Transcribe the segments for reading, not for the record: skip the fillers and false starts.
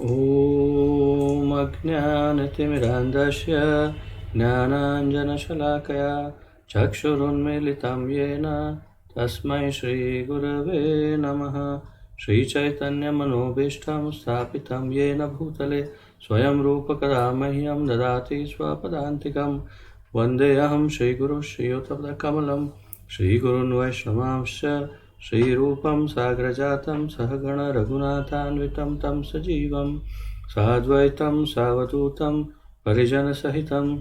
ॐ अज्ञानतिमिरान्धस्य ज्ञानाञ्जनशलाकया चक्षुरुन्मीलितं येन तस्मै श्रीगुरवे नमः। श्रीचैतन्यमनोभीष्टं स्थापितं येन भूतले स्वयं रूपकदा मह्यं ददाति स्वपदान्तिकं। वन्देऽहं श्रीगुरुं श्रीयुतपदकमलं श्रीगुरून् वैष्णवांश्च श्रीरूपं साग्रजातं सहगण रघुनाथान्वितं तं सजीवं साद्वैतं सावधूतं परिजनसहितं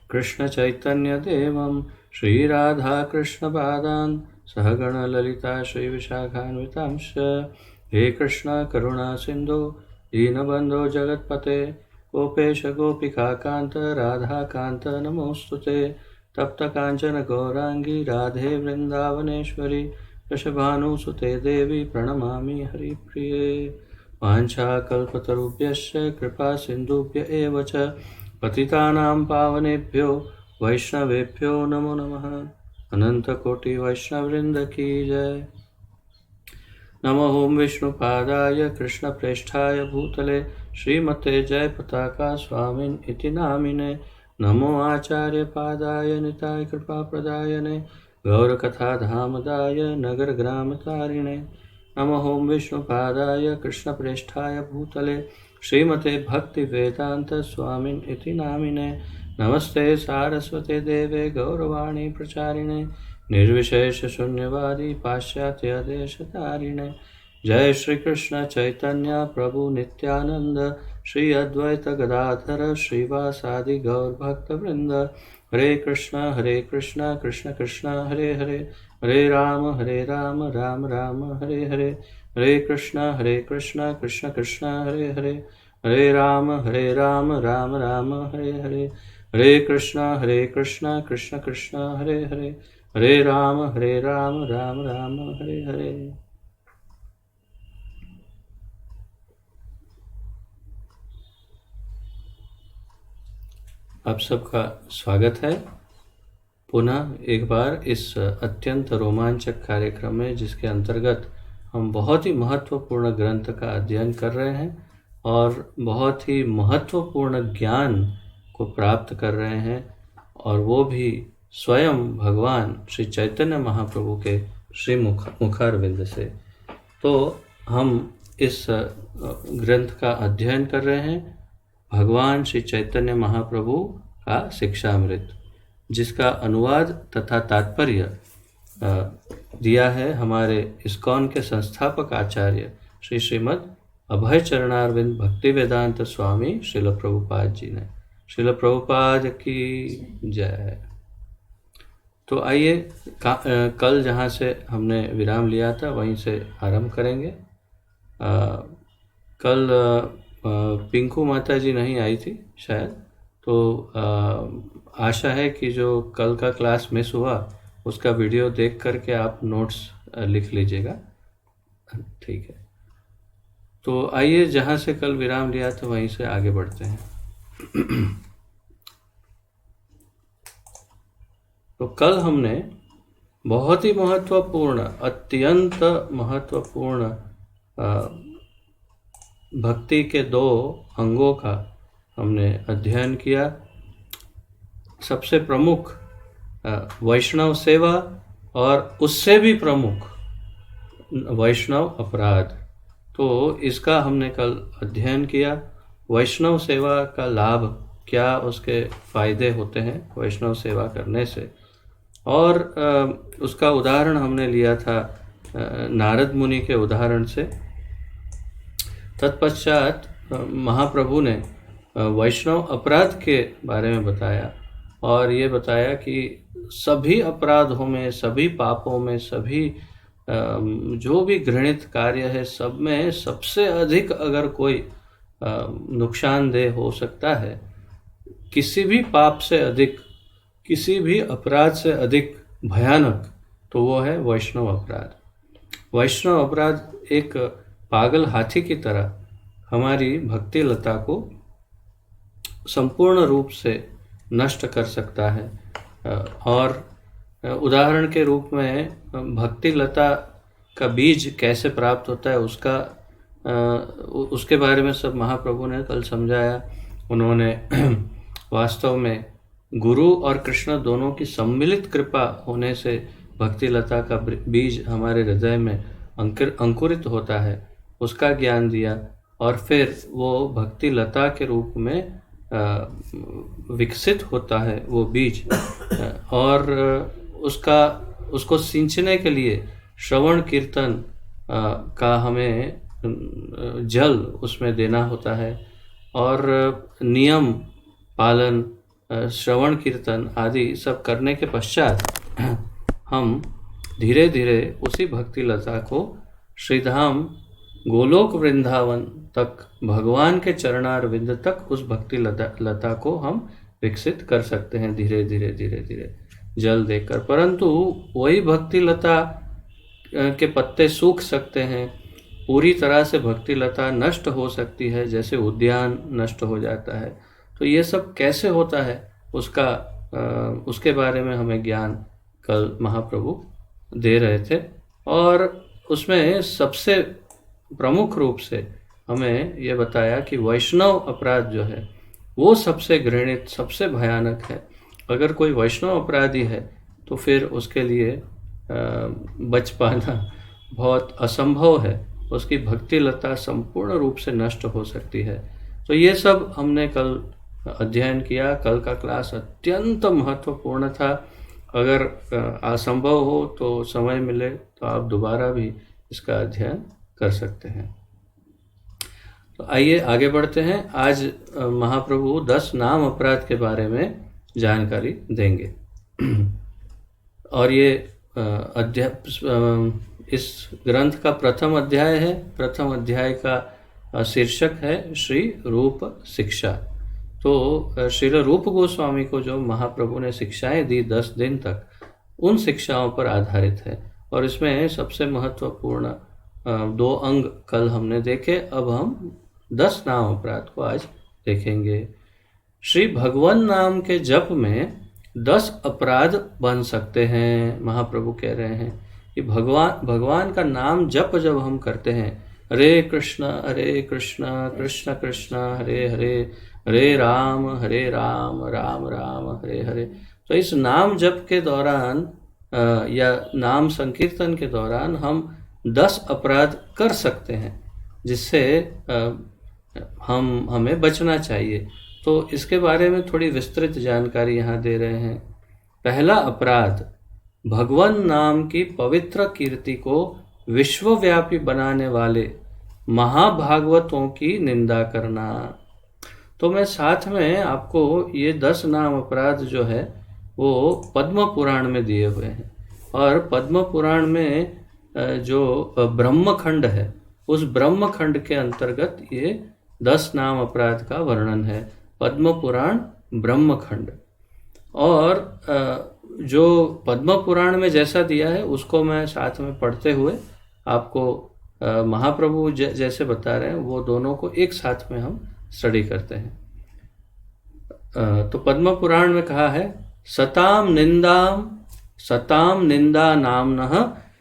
कृष्णचैतन्यदेवं श्रीराधाकृष्णपादान् सहगण ललिता श्रीविशाखान्वितांश्च। हे कृष्ण करुणा सिन्धु दीनबन्धो जगत्पते गोपेश गोपिकान्त राधाकान्त नमोऽस्तुते। तप्त कांचन गौरांगी राधे वृंदावनेश्वरी वृषभानुसुते देवी प्रणमामि हरिप्रिये। वाञ्छाकल्पतरुभ्यश्च कृपा सिन्धुभ्य एव च पतितानां पावनेभ्यो वैष्णवेभ्यो नमो नमः। अनन्तकोटि वैष्णववृन्द की जय। नमो ओं विष्णुपादाय कृष्णप्रेष्ठाय भूतले श्रीमते जयपताका स्वामिन् इति नामिने। नमो आचार्यपादाय निताय कृपाप्रदायने गौरकथाधामदाय नगरग्रामतारिणे। नमो ओं विष्णुपादाय कृष्णप्रेष्ठाय भूतले श्रीमते भक्तिवेदान्त स्वामिन् इति नामिने। नमस्ते सारस्वते देवे गौरवाणी प्रचारिणे निर्विशेष शून्यवादी पाश्चात्य देशतारिणे। जय श्री कृष्ण चैतन्य प्रभु नित्यानंद श्री अद्वैत गदाधर श्रीवासादि गौर भक्त वृंद। हरे कृष्ण कृष्ण कृष्ण हरे हरे हरे राम राम राम हरे हरे। हरे कृष्ण कृष्ण कृष्ण हरे हरे हरे राम राम राम हरे हरे। हरे कृष्ण कृष्ण कृष्ण हरे हरे हरे राम राम राम हरे हरे। आप सबका स्वागत है पुनः एक बार इस अत्यंत रोमांचक कार्यक्रम में, जिसके अंतर्गत हम बहुत ही महत्वपूर्ण ग्रंथ का अध्ययन कर रहे हैं और बहुत ही महत्वपूर्ण ज्ञान को प्राप्त कर रहे हैं, और वो भी स्वयं भगवान श्री चैतन्य महाप्रभु के श्री मुखारविंद से। तो हम इस ग्रंथ का अध्ययन कर रहे हैं, भगवान श्री चैतन्य महाप्रभु का शिक्षामृत, जिसका अनुवाद तथा तात्पर्य दिया है हमारे इस्कॉन के संस्थापक आचार्य श्री श्रीमद् अभय चरणारविंद भक्ति वेदांत स्वामी श्रील प्रभुपाद जी ने। श्रील प्रभुपाद की जय। तो आइए कल जहाँ से हमने विराम लिया था वहीं से आरंभ करेंगे। कल पिंकू माता जी नहीं आई थी शायद, तो आशा है कि जो कल का क्लास मिस हुआ उसका वीडियो देख करके आप नोट्स लिख लीजिएगा, ठीक है। तो आइए जहाँ से कल विराम लिया था वहीं से आगे बढ़ते हैं। तो कल हमने बहुत ही महत्वपूर्ण, अत्यंत महत्वपूर्ण भक्ति के दो अंगों का हमने अध्ययन किया। सबसे प्रमुख वैष्णव सेवा और उससे भी प्रमुख वैष्णव अपराध। तो इसका हमने कल अध्ययन किया। वैष्णव सेवा का लाभ क्या, उसके फायदे होते हैं वैष्णव सेवा करने से, और उसका उदाहरण हमने लिया था नारद मुनि के उदाहरण से। तत्पश्चात महाप्रभु ने वैष्णव अपराध के बारे में बताया, और ये बताया कि सभी अपराधों में, सभी पापों में, सभी जो भी घृणित कार्य है, सब में सबसे अधिक अगर कोई नुकसानदेह हो सकता है, किसी भी पाप से अधिक, किसी भी अपराध से अधिक भयानक, तो वो है वैष्णव अपराध। वैष्णव अपराध एक पागल हाथी की तरह हमारी भक्ति लता को संपूर्ण रूप से नष्ट कर सकता है। और उदाहरण के रूप में भक्ति लता का बीज कैसे प्राप्त होता है उसका उसके बारे में सब महाप्रभु ने कल समझाया। उन्होंने वास्तव में गुरु और कृष्ण दोनों की सम्मिलित कृपा होने से भक्ति लता का बीज हमारे हृदय में अंकुरित होता है, उसका ज्ञान दिया। और फिर वो भक्ति लता के रूप में विकसित होता है वो बीज, और उसको सिंचने के लिए श्रवण कीर्तन का हमें जल उसमें देना होता है, और नियम पालन, श्रवण कीर्तन आदि सब करने के पश्चात हम धीरे धीरे उसी भक्ति लता को श्रीधाम गोलोक वृंदावन तक, भगवान के चरणारविंद तक उस भक्ति लता को हम विकसित कर सकते हैं धीरे धीरे धीरे धीरे जल देकर। परंतु वही भक्ति लता के पत्ते सूख सकते हैं, पूरी तरह से भक्ति लता नष्ट हो सकती है, जैसे उद्यान नष्ट हो जाता है। तो ये सब कैसे होता है उसके बारे में हमें ज्ञान कल महाप्रभु दे रहे थे, और उसमें सबसे प्रमुख रूप से हमें ये बताया कि वैष्णव अपराध जो है वो सबसे घृणित, सबसे भयानक है। अगर कोई वैष्णव अपराधी है तो फिर उसके लिए बच पाना बहुत असंभव है, उसकी भक्ति लता संपूर्ण रूप से नष्ट हो सकती है। तो ये सब हमने कल अध्ययन किया। कल का क्लास अत्यंत महत्वपूर्ण था। अगर असंभव हो तो समय मिले तो आप दोबारा भी इसका अध्ययन कर सकते हैं। तो आइए आगे बढ़ते हैं। आज महाप्रभु 10 नाम अपराध के बारे में जानकारी देंगे। और ये इस ग्रंथ का प्रथम अध्याय है। प्रथम अध्याय का शीर्षक है श्री रूप शिक्षा। तो श्री रूप गोस्वामी को जो महाप्रभु ने शिक्षाएं दी 10 दिन तक, उन शिक्षाओं पर आधारित है। और इसमें सबसे महत्वपूर्ण 2 अंग कल हमने देखे। अब हम 10 नाम अपराध को आज देखेंगे। श्री भगवान नाम के जप में 10 अपराध बन सकते हैं। महाप्रभु कह रहे हैं कि भगवान का नाम जप जब हम करते हैं, हरे कृष्ण कृष्ण कृष्ण हरे हरे, हरे राम राम राम हरे हरे। तो इस नाम जप के दौरान या नाम संकीर्तन के दौरान हम 10 अपराध कर सकते हैं, जिससे हमें बचना चाहिए। तो इसके बारे में थोड़ी विस्तृत जानकारी यहाँ दे रहे हैं। पहला अपराध, भगवान नाम की पवित्र कीर्ति को विश्वव्यापी बनाने वाले महाभागवतों की निंदा करना। तो मैं साथ में आपको ये 10 नाम अपराध जो है वो पद्म पुराण में दिए हुए हैं। और पद्म पुराण में जो ब्रह्मखंड है, उस ब्रह्मखंड के अंतर्गत ये 10 नाम अपराध का वर्णन है। पद्म पुराण ब्रह्मखंड। और जो पद्म पुराण में जैसा दिया है उसको मैं साथ में पढ़ते हुए आपको महाप्रभु जैसे बता रहे हैं वो दोनों को एक साथ में हम स्टडी करते हैं। तो पद्म पुराण में कहा है, सताम निंदा नामनः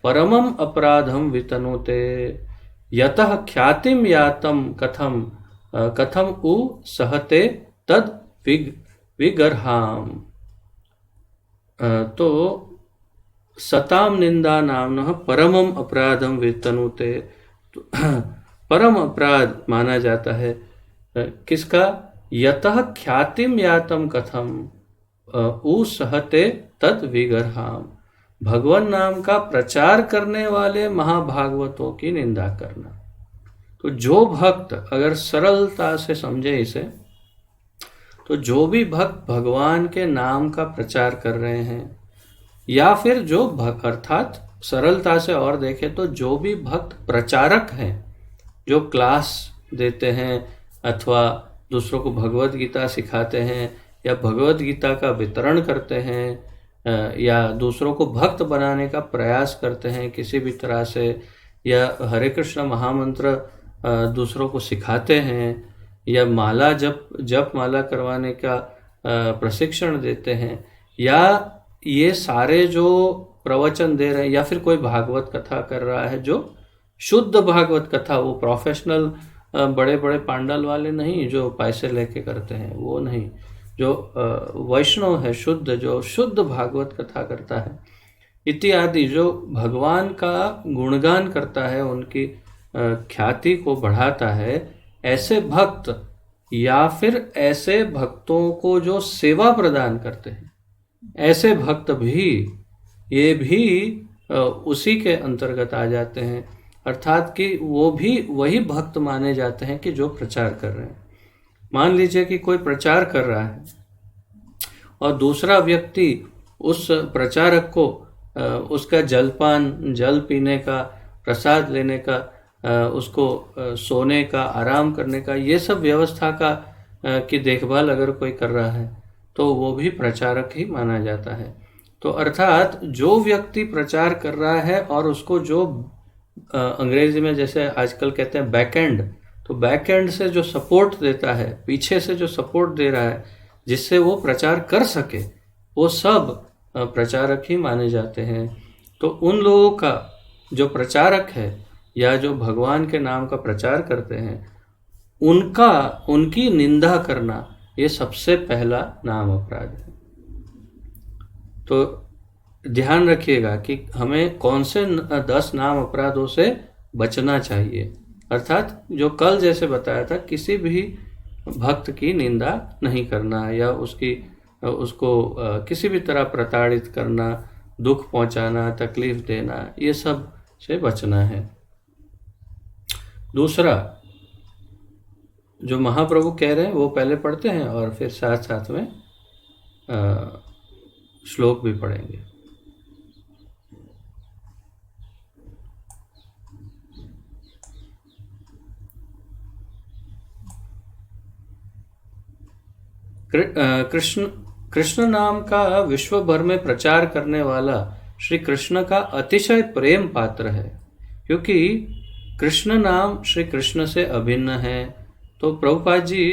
परमम अपराधम वितनुते, यतः ख्यातिम यातम कथम उ सहते तद विगर्हाम। तो सताम निंदा नामनः परमम अपराधम वितनुते, तो परम अपराध माना जाता है किसका? यतः ख्यातिम यातम कथम उ सहते तद विगर्हाम। भगवान नाम का प्रचार करने वाले महाभागवतों की निंदा करना। तो जो भक्त अगर सरलता से समझे इसे, तो जो भी भक्त भगवान के नाम का प्रचार कर रहे हैं, या फिर जो भक्त, अर्थात सरलता से और देखें तो जो भी भक्त प्रचारक हैं, जो क्लास देते हैं अथवा दूसरों को भगवत गीता सिखाते हैं या भगवत गीता का वितरण करते हैं या दूसरों को भक्त बनाने का प्रयास करते हैं किसी भी तरह से, या हरे कृष्ण महामंत्र दूसरों को सिखाते हैं, या माला जप माला करवाने का प्रशिक्षण देते हैं, या ये सारे जो प्रवचन दे रहे हैं, या फिर कोई भागवत कथा कर रहा है जो शुद्ध भागवत कथा, वो प्रोफेशनल बड़े बड़े पांडल वाले नहीं जो पैसे लेके करते हैं, वो नहीं, जो वैष्णव है शुद्ध, जो शुद्ध भागवत कथा करता है इत्यादि, जो भगवान का गुणगान करता है, उनकी ख्याति को बढ़ाता है, ऐसे भक्त या फिर ऐसे भक्तों को जो सेवा प्रदान करते हैं, ऐसे भक्त भी, ये भी उसी के अंतर्गत आ जाते हैं। अर्थात कि वो भी वही भक्त माने जाते हैं कि जो प्रचार कर रहे हैं। मान लीजिए कि कोई प्रचार कर रहा है और दूसरा व्यक्ति उस प्रचारक को उसका जलपान, जल पीने का, प्रसाद लेने का, उसको सोने का, आराम करने का, ये सब व्यवस्था का की देखभाल अगर कोई कर रहा है तो वो भी प्रचारक ही माना जाता है। तो अर्थात जो व्यक्ति प्रचार कर रहा है और उसको जो अंग्रेजी में जैसे आजकल कहते हैं बैकएंड, तो बैकएंड से जो सपोर्ट देता है, पीछे से जो सपोर्ट दे रहा है जिससे वो प्रचार कर सके, वो सब प्रचारक ही माने जाते हैं। तो उन लोगों का जो प्रचारक है या जो भगवान के नाम का प्रचार करते हैं, उनकी निंदा करना ये सबसे पहला नाम अपराध है। तो ध्यान रखिएगा कि हमें कौन से 10 नाम अपराधों से बचना चाहिए। अर्थात जो कल जैसे बताया था, किसी भी भक्त की निंदा नहीं करना या उसको किसी भी तरह प्रताड़ित करना, दुख पहुंचाना, तकलीफ देना, ये सब से बचना है। दूसरा जो महाप्रभु कह रहे हैं वो पहले पढ़ते हैं और फिर साथ साथ में श्लोक भी पढ़ेंगे। कृष्ण नाम का विश्व भर में प्रचार करने वाला श्री कृष्ण का अतिशय प्रेम पात्र है, क्योंकि कृष्ण नाम श्री कृष्ण से अभिन्न है। तो प्रभुपाद जी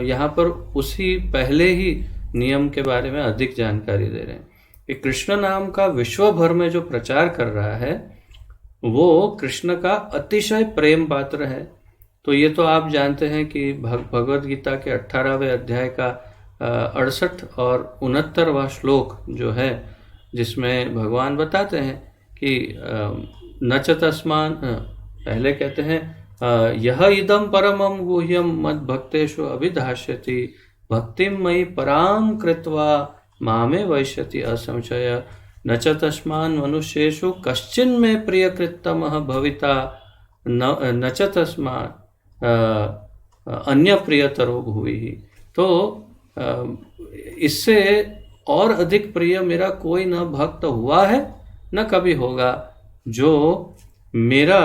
यहाँ पर उसी पहले ही नियम के बारे में अधिक जानकारी दे रहे हैं कि कृष्ण नाम का विश्व भर में जो प्रचार कर रहा है वो कृष्ण का अतिशय प्रेम पात्र है। तो ये तो आप जानते हैं कि भगवद गीता के 18वें अध्याय का 68 और 69वां श्लोक जो है, जिसमें भगवान बताते हैं कि न च तस्मान, पहले कहते हैं यह इदम परमं गुह्यम मद भक्तेषु अभिधास्यति भक्तिं मयि परां कृत्वा मामे वैष्यति असंशय न च तस्मान् मनुष्येषु कश्चिन्मे प्रियकृत्तमः भविता न च तस्मात् अन्य प्रियतरो भुवि। तो इससे और अधिक प्रिय मेरा कोई न भक्त हुआ है न कभी होगा, जो मेरा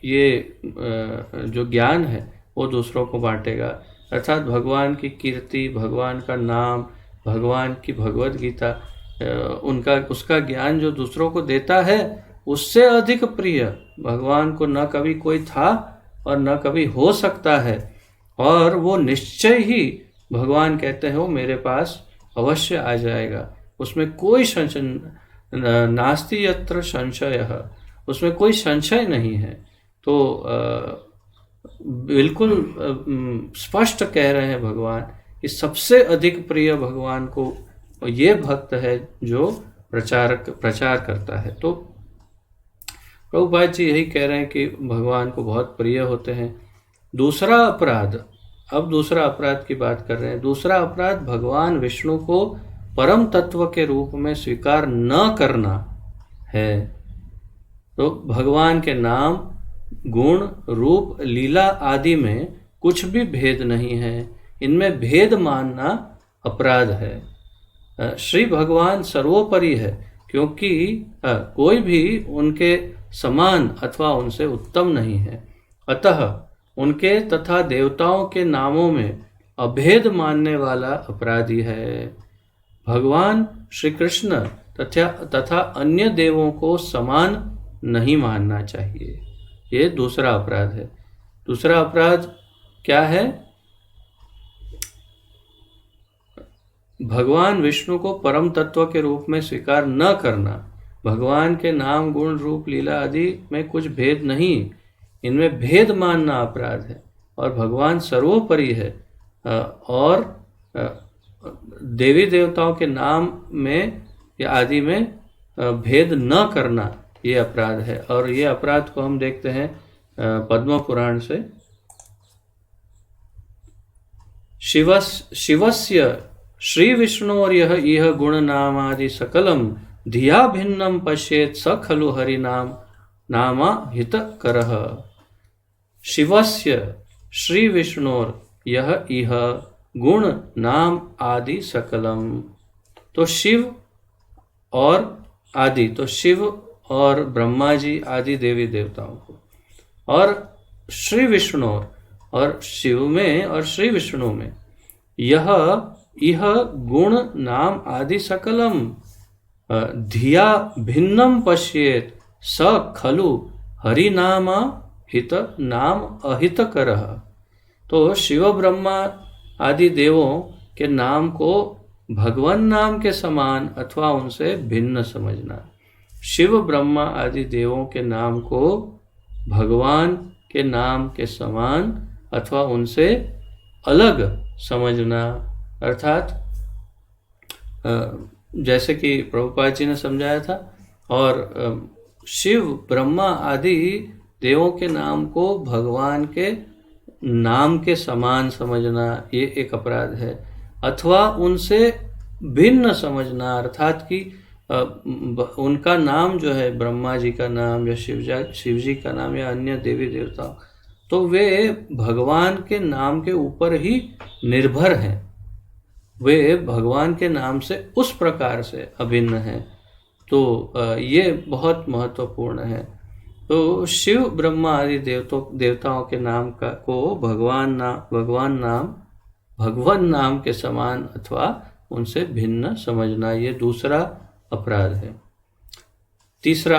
ये जो ज्ञान है वो दूसरों को बांटेगा। अर्थात भगवान की कीर्ति, भगवान का नाम, भगवान की भगवद गीता, उसका ज्ञान जो दूसरों को देता है, उससे अधिक प्रिय भगवान को न कभी कोई था और न कभी हो सकता है। और वो निश्चय ही भगवान कहते हैं वो मेरे पास अवश्य आ जाएगा, उसमें कोई संशय, नास्ति यत्र संशयः, उसमें कोई संशय नहीं है। तो बिल्कुल स्पष्ट कह रहे हैं भगवान कि सबसे अधिक प्रिय भगवान को ये भक्त है जो प्रचार करता है। तो प्रभुपाद जी यही कह रहे हैं कि भगवान को बहुत प्रिय होते हैं। दूसरा अपराध, अब दूसरा अपराध की बात कर रहे हैं। दूसरा अपराध भगवान विष्णु को परम तत्व के रूप में स्वीकार न करना है। तो भगवान के नाम, गुण, रूप, लीला आदि में कुछ भी भेद नहीं है, इनमें भेद मानना अपराध है। श्री भगवान सर्वोपरि है, क्योंकि कोई भी उनके समान अथवा उनसे उत्तम नहीं है। अतः उनके तथा देवताओं के नामों में अभेद मानने वाला अपराधी है। भगवान श्री कृष्ण तथा अन्य देवों को समान नहीं मानना चाहिए। ये दूसरा अपराध है। दूसरा अपराध क्या है? भगवान विष्णु को परम तत्व के रूप में स्वीकार न करना। भगवान के नाम गुण रूप लीला आदि में कुछ भेद नहीं, इनमें भेद मानना अपराध है। और भगवान सर्वोपरि है, और देवी देवताओं के नाम में या आदि में भेद न करना ये अपराध है। और ये अपराध को हम देखते हैं पद्म पुराण से। शिवस्य श्री विष्णोर्यः इह गुणनामादि सकलम धिया भिन्नम पश्येत स खलु हरिनाम नामा हितकरः। शिवस्य श्री विष्णोर यह इह गुण नाम आदि सकलम, तो शिव और आदि, तो शिव और ब्रह्मा जी आदि देवी देवताओं को, और श्री विष्णु और शिव में और श्री विष्णु में यह गुण नाम आदि सकलम धिया भिन्नम पश्येत स खलु हरिनाम हित नाम अहितकरः। तो शिव ब्रह्मा आदि देवों के नाम को भगवान नाम के समान अथवा उनसे भिन्न समझना। शिव ब्रह्मा आदि देवों के नाम को भगवान के नाम के समान अथवा उनसे अलग समझना, अर्थात जैसे कि प्रभुपाद जी ने समझाया था। और शिव ब्रह्मा आदि देवों के नाम को भगवान के नाम के समान समझना ये एक अपराध है, अथवा उनसे भिन्न समझना, अर्थात कि उनका नाम जो है ब्रह्मा जी का नाम या शिव जी का नाम या अन्य देवी देवता, तो वे भगवान के नाम के ऊपर ही निर्भर हैं, वे भगवान के नाम से उस प्रकार से अभिन्न हैं। तो ये बहुत महत्वपूर्ण है। तो शिव ब्रह्मा आदि देवताओं के नाम को भगवान नाम के समान अथवा उनसे भिन्न समझना, ये दूसरा अपराध है। तीसरा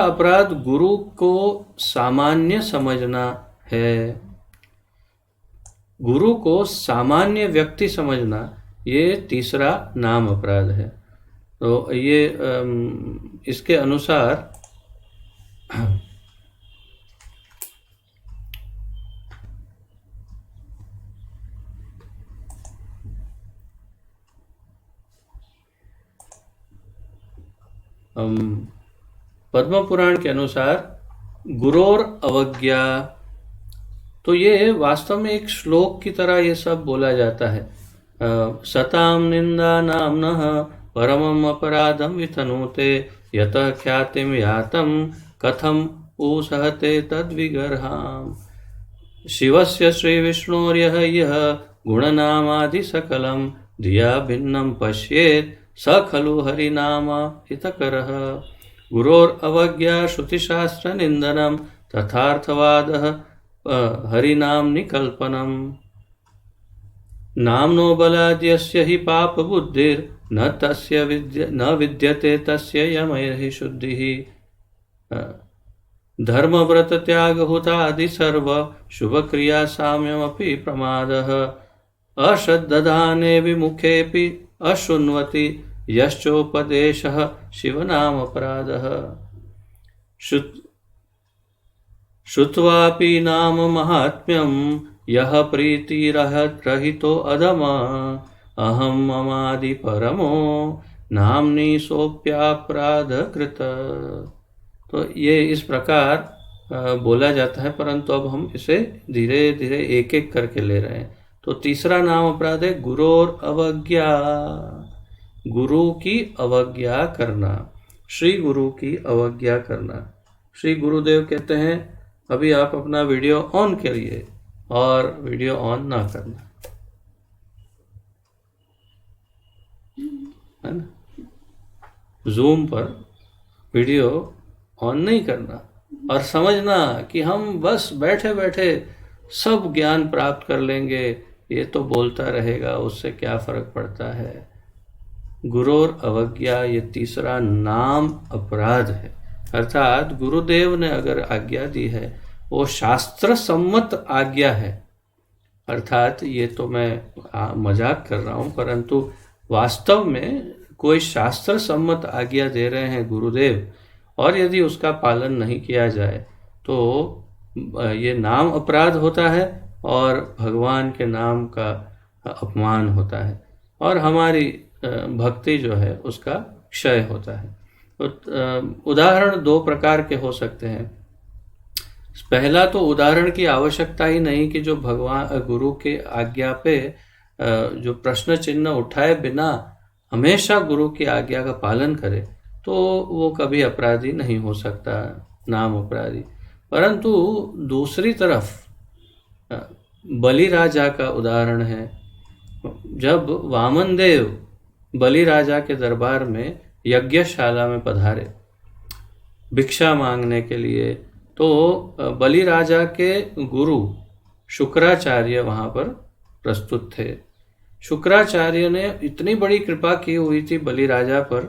अपराध गुरु को सामान्य समझना है। गुरु को सामान्य व्यक्ति समझना ये तीसरा नाम अपराध है। तो ये इसके अनुसार पद्म पुराण के अनुसार गुरोर अवज्ञा, तो ये वास्तव में एक श्लोक की तरह ये सब बोला जाता है। सताम निंदा नामनः परमम अपराधम वितनुते यतः ख्यातिम यातम कथम ऊसहते तद्विगर्हाम। शिवस्य श्री विष्णोर्यः यः गुणनामादि सकलम धिया भिन्नम पश्येत स खलु हरिनाम हितकरः। गुरोर अवज्ञा श्रुतिशास्त्र निंदनम तथार्थवादः हरिनाम निकल्पनम। नामनो बलाद्यस्य हि पाप बुद्धिर न विद्यते तस्य यमैहि शुद्धिः। धर्मव्रत त्याग हुतादि सर्व शुभ क्रिया साम्यमपि प्रमादः। अश्रद्धदाने विमुखेपि अशृण्वति यश्चोपदेशः शिवनाम अपराधः। श्रुत्वापि नाम महात्म्यं यः प्रीतिरहितो अधमा अहं ममादि परमो नाम्नि सोप्यापराध कृत। तो ये इस प्रकार बोला जाता है, परंतु अब हम इसे धीरे धीरे एक एक करके ले रहे हैं। तो तीसरा नाम अपराध है गुरोर अवज्ञा, गुरु की अवज्ञा करना, श्री गुरु की अवज्ञा करना। श्री गुरुदेव कहते हैं अभी आप अपना वीडियो ऑन करिए और वीडियो ऑन ना करना, है ना। जूम पर वीडियो ऑन नहीं करना और समझना कि हम बस बैठे बैठे सब ज्ञान प्राप्त कर लेंगे, ये तो बोलता रहेगा, उससे क्या फर्क पड़ता है। गुरोर अवज्ञा ये तीसरा नाम अपराध है, अर्थात गुरुदेव ने अगर आज्ञा दी है वो शास्त्र सम्मत आज्ञा है अर्थात ये तो मैं मजाक कर रहा हूँ, परंतु वास्तव में कोई शास्त्र सम्मत आज्ञा दे रहे हैं गुरुदेव, और यदि उसका पालन नहीं किया जाए तो ये नाम अपराध होता है और भगवान के नाम का अपमान होता है, और हमारी भक्ति जो है उसका क्षय होता है। तो उदाहरण दो प्रकार के हो सकते हैं। पहला तो उदाहरण की आवश्यकता ही नहीं कि जो भगवान गुरु के आज्ञा पे जो प्रश्न चिन्ह उठाए बिना हमेशा गुरु की आज्ञा का पालन करे, तो वो कभी अपराधी नहीं हो सकता, नाम अपराधी। परंतु दूसरी तरफ बलि राजा का उदाहरण है। जब वामन देव बलि राजा के दरबार में यज्ञशाला में पधारे भिक्षा मांगने के लिए, तो बलि राजा के गुरु शुक्राचार्य वहाँ पर प्रस्तुत थे। शुक्राचार्य ने इतनी बड़ी कृपा की हुई थी बलि राजा पर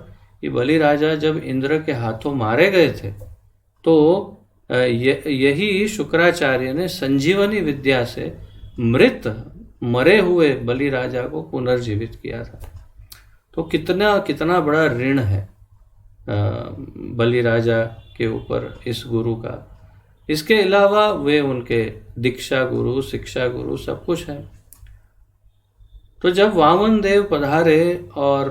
कि बलि राजा जब इंद्र के हाथों मारे गए थे, तो यही शुक्राचार्य ने संजीवनी विद्या से मृत मरे हुए बलि राजा को पुनर्जीवित किया था। तो कितना कितना बड़ा ऋण है बलि राजा के ऊपर इस गुरु का। इसके अलावा वे उनके दीक्षा गुरु, शिक्षा गुरु सब कुछ है। तो जब वामन देव पधारे और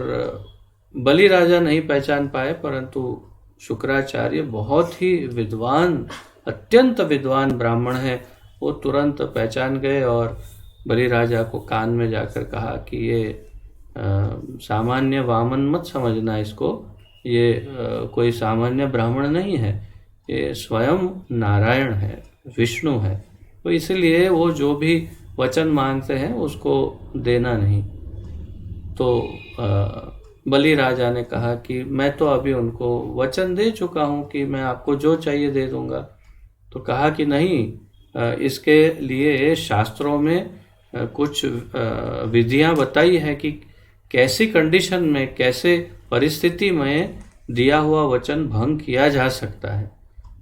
बलि राजा नहीं पहचान पाए, परंतु शुक्राचार्य बहुत ही विद्वान, अत्यंत विद्वान ब्राह्मण है, वो तुरंत पहचान गए और बलि राजा को कान में जाकर कहा कि ये सामान्य वामन मत समझना इसको, ये कोई सामान्य ब्राह्मण नहीं है, ये स्वयं नारायण है, विष्णु है। तो इसलिए वो जो भी वचन मांगते हैं उसको देना नहीं। तो बलि राजा ने कहा कि मैं तो अभी उनको वचन दे चुका हूँ कि मैं आपको जो चाहिए दे दूंगा। तो कहा कि नहीं, इसके लिए शास्त्रों में कुछ विधियां बताई है कि कैसी कंडीशन में, कैसे परिस्थिति में दिया हुआ वचन भंग किया जा सकता है।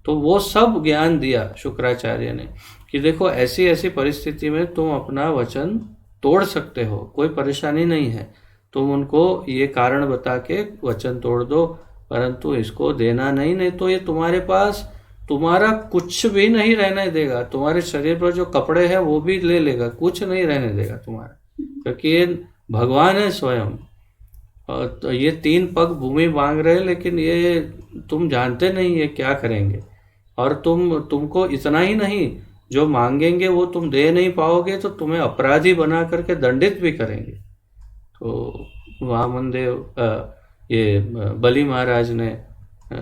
तो वो सब ज्ञान दिया शुक्राचार्य ने कि देखो ऐसी ऐसी परिस्थिति में तुम अपना वचन तोड़ सकते हो, कोई परेशानी नहीं है, तुम उनको ये कारण बता के वचन तोड़ दो, परंतु इसको देना नहीं, नहीं तो ये तुम्हारे पास तुम्हारा कुछ भी नहीं रहने देगा, तुम्हारे शरीर पर जो कपड़े हैं वो भी ले लेगा, कुछ नहीं रहने देगा तुम्हारा, क्योंकि ये भगवान है स्वयं। तो ये 3 पग भूमि मांग रहे, लेकिन ये तुम जानते नहीं ये क्या करेंगे, और तुमको इतना ही नहीं, जो मांगेंगे वो तुम दे नहीं पाओगे तो तुम्हें अपराधी बना करके दंडित भी करेंगे। तो वामन देव ये बलि महाराज ने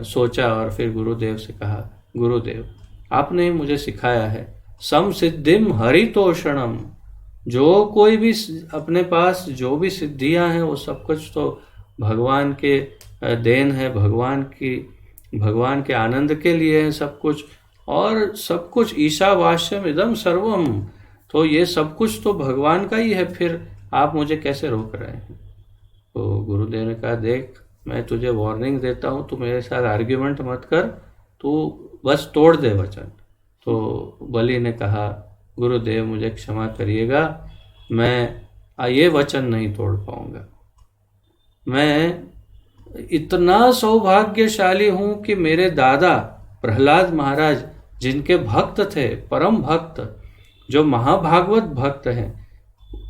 सोचा और फिर गुरुदेव से कहा, गुरुदेव आपने मुझे सिखाया है समसिद्धिम हरितोषणम, जो कोई भी अपने पास जो भी सिद्धियां हैं वो सब कुछ तो भगवान के देन है, भगवान के आनंद के लिए है सब कुछ, और सब कुछ ईशावास्यम इदम सर्वम, तो ये सब कुछ तो भगवान का ही है, फिर आप मुझे कैसे रोक रहे हैं। तो गुरुदेव ने कहा, देख मैं तुझे वार्निंग देता हूँ, तू मेरे साथ आर्ग्यूमेंट मत कर, तू बस तोड़ दे वचन। तो बलि ने कहा, गुरुदेव मुझे क्षमा करिएगा, मैं ये वचन नहीं तोड़ पाऊंगा। मैं इतना सौभाग्यशाली हूं कि मेरे दादा प्रहलाद महाराज, जिनके भक्त थे, परम भक्त, जो महाभागवत भक्त हैं,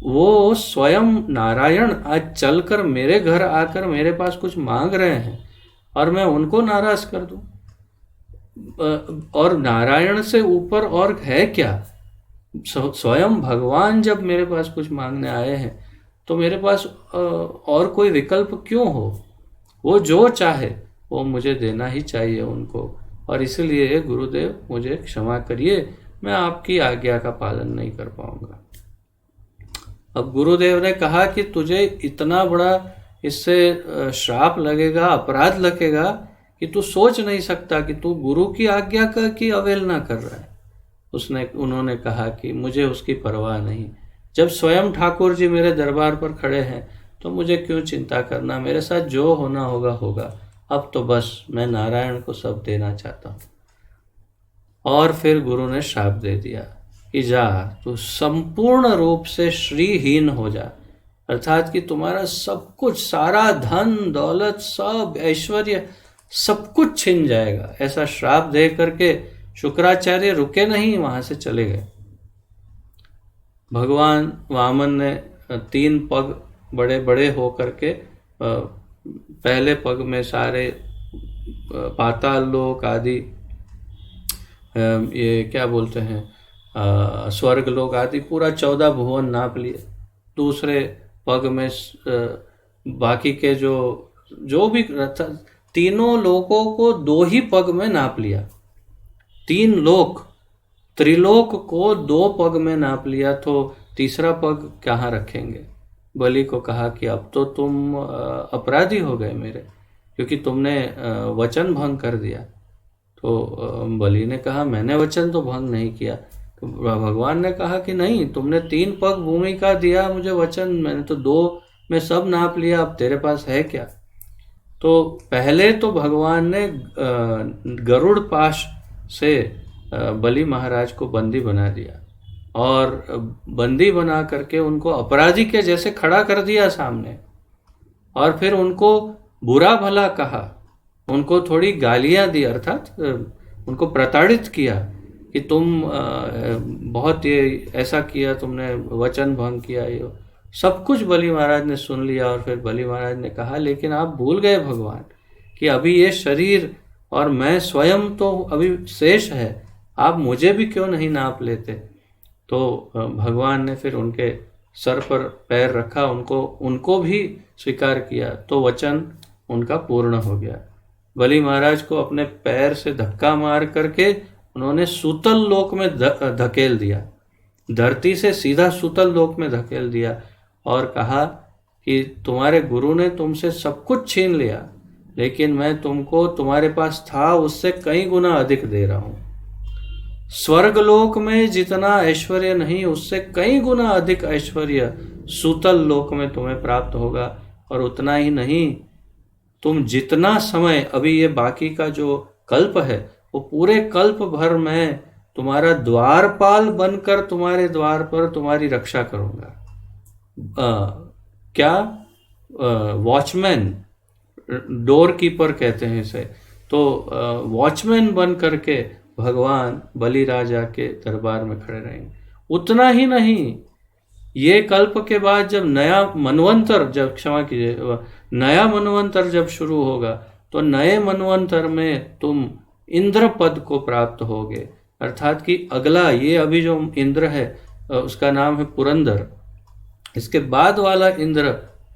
वो स्वयं नारायण आज चलकर मेरे घर आकर मेरे पास कुछ मांग रहे हैं और मैं उनको नाराज कर दूं। और नारायण से ऊपर और है क्या? स्वयं भगवान जब मेरे पास कुछ मांगने आए हैं तो मेरे पास और कोई विकल्प क्यों हो? वो जो चाहे वो मुझे देना ही चाहिए उनको, और इसलिए गुरुदेव मुझे क्षमा करिए, मैं आपकी आज्ञा का पालन नहीं कर पाऊंगा। अब गुरुदेव ने कहा कि तुझे इतना बड़ा इससे श्राप लगेगा, अपराध लगेगा कि तू सोच नहीं सकता कि तू गुरु की आज्ञा का की अवहेलना कर रहा है। उन्होंने कहा कि मुझे उसकी परवाह नहीं, जब स्वयं ठाकुर जी मेरे दरबार पर खड़े हैं तो मुझे क्यों चिंता करना, मेरे साथ जो होना होगा होगा, अब तो बस मैं नारायण को सब देना चाहता हूँ। और फिर गुरु ने श्राप दे दिया कि जा तू संपूर्ण रूप से श्रीहीन हो जा, अर्थात कि तुम्हारा सब कुछ, सारा धन दौलत, सब ऐश्वर्य, सब कुछ छिन जाएगा। ऐसा श्राप दे करके शुक्राचार्य रुके नहीं, वहां से चले गए। भगवान वामन ने 3 पग बड़े बड़े हो करके, पहले पग में सारे पाताल लोक आदि, ये क्या बोलते हैं, स्वर्ग लोक आदि पूरा 14 भुवन नाप लिए। दूसरे पग में बाकी के जो भी तीनों लोकों को 2 ही पग में नाप लिया। 3 लोक, त्रिलोक को 2 पग में नाप लिया, तो तीसरा पग कहाँ रखेंगे। बलि को कहा कि अब तो तुम अपराधी हो गए मेरे, क्योंकि तुमने वचन भंग कर दिया। तो बलि ने कहा मैंने वचन तो भंग नहीं किया। तो भगवान ने कहा कि नहीं, तुमने 3 पग भूमि का दिया मुझे वचन, मैंने तो 2 में सब नाप लिया, अब तेरे पास है क्या। तो पहले तो भगवान ने गरुड़ पाश से बलि महाराज को बंदी बना दिया, और बंदी बना करके उनको अपराधी के जैसे खड़ा कर दिया सामने, और फिर उनको बुरा भला कहा, उनको थोड़ी गालियां दी, अर्थात उनको प्रताड़ित किया कि तुम बहुत ये ऐसा किया, तुमने वचन भंग किया। ये सब कुछ बलि महाराज ने सुन लिया। और फिर बलि महाराज ने कहा लेकिन आप भूल गए भगवान कि अभी ये शरीर और मैं स्वयं तो अभी शेष है, आप मुझे भी क्यों नहीं नाप लेते। तो भगवान ने फिर उनके सर पर पैर रखा, उनको भी स्वीकार किया, तो वचन उनका पूर्ण हो गया। बलि महाराज को अपने पैर से धक्का मार करके उन्होंने सूतल लोक में धकेल दिया, धरती से सीधा सूतल लोक में धकेल दिया, और कहा कि तुम्हारे गुरु ने तुमसे सब कुछ छीन लिया, लेकिन मैं तुमको तुम्हारे पास था उससे कई गुना अधिक दे रहा हूं। स्वर्गलोक में जितना ऐश्वर्य नहीं, उससे कई गुना अधिक ऐश्वर्य सूतल लोक में तुम्हें प्राप्त होगा। और उतना ही नहीं, तुम जितना समय अभी ये बाकी का जो कल्प है, वो पूरे कल्प भर में तुम्हारा द्वारपाल बनकर तुम्हारे द्वार पर तुम्हारी रक्षा करूंगा। क्या वॉचमैन, डोर कीपर कहते हैं इसे। तो वॉचमैन बन करके भगवान बलि राजा के दरबार में खड़े रहेंगे। उतना ही नहीं, ये कल्प के बाद जब नया मनवंतर, जब क्षमा कीजिए, नया मनवंतर जब शुरू होगा, तो नए मनवंतर में तुम इंद्र पद को प्राप्त होगे। अर्थात कि अगला, ये अभी जो इंद्र है उसका नाम है पुरंदर, इसके बाद वाला इंद्र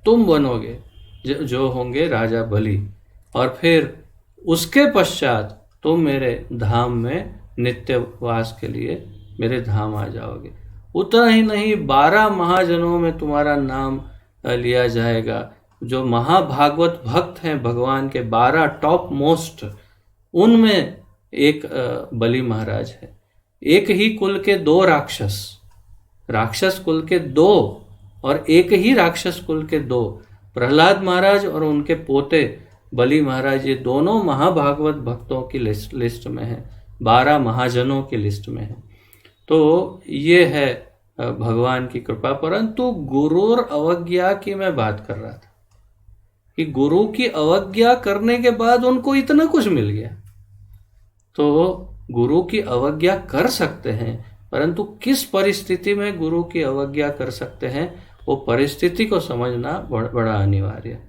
तुम बनोगे, जो होंगे राजा बलि। और फिर उसके पश्चात तुम मेरे धाम में नित्यवास के लिए मेरे धाम आ जाओगे। उतना ही नहीं, 12 महाजनों में तुम्हारा नाम लिया जाएगा। जो महाभागवत भक्त हैं भगवान के, 12 टॉप मोस्ट, उनमें एक बलि महाराज है। एक ही कुल के 2 राक्षस कुल के 2, और एक ही राक्षस कुल के 2, प्रहलाद महाराज और उनके पोते बलि महाराज, ये दोनों महाभागवत भक्तों की लिस्ट में है, 12 महाजनों की लिस्ट में है। तो ये है भगवान की कृपा। परंतु गुरु और अवज्ञा की मैं बात कर रहा था कि गुरु की अवज्ञा करने के बाद उनको इतना कुछ मिल गया। तो गुरु की अवज्ञा कर सकते हैं, परंतु किस परिस्थिति में गुरु की अवज्ञा कर सकते हैं, वो परिस्थिति को समझना बड़ा अनिवार्य है।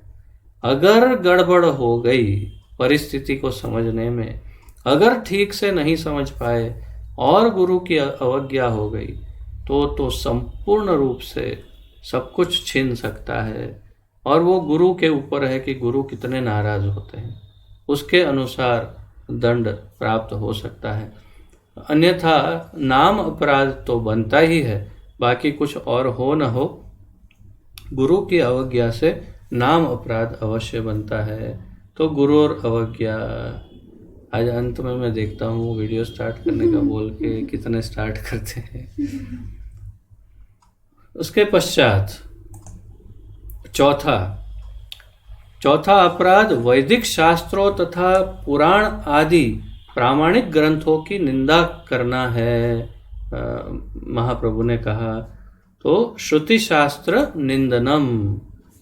अगर गड़बड़ हो गई परिस्थिति को समझने में, अगर ठीक से नहीं समझ पाए और गुरु की अवज्ञा हो गई, तो संपूर्ण रूप से सब कुछ छीन सकता है। और वो गुरु के ऊपर है कि गुरु कितने नाराज होते हैं, उसके अनुसार दंड प्राप्त हो सकता है। अन्यथा नाम अपराध तो बनता ही है, बाकी कुछ और हो न हो, गुरु की अवज्ञा से नाम अपराध अवश्य बनता है। तो गुरु और अवज्ञा, आज अंत में मैं देखता हूँ वीडियो स्टार्ट करने का बोल के कितने स्टार्ट करते हैं। उसके पश्चात चौथा अपराध वैदिक शास्त्रों तथा पुराण आदि प्रामाणिक ग्रंथों की निंदा करना है। महाप्रभु ने कहा। तो श्रुति शास्त्र निंदनम,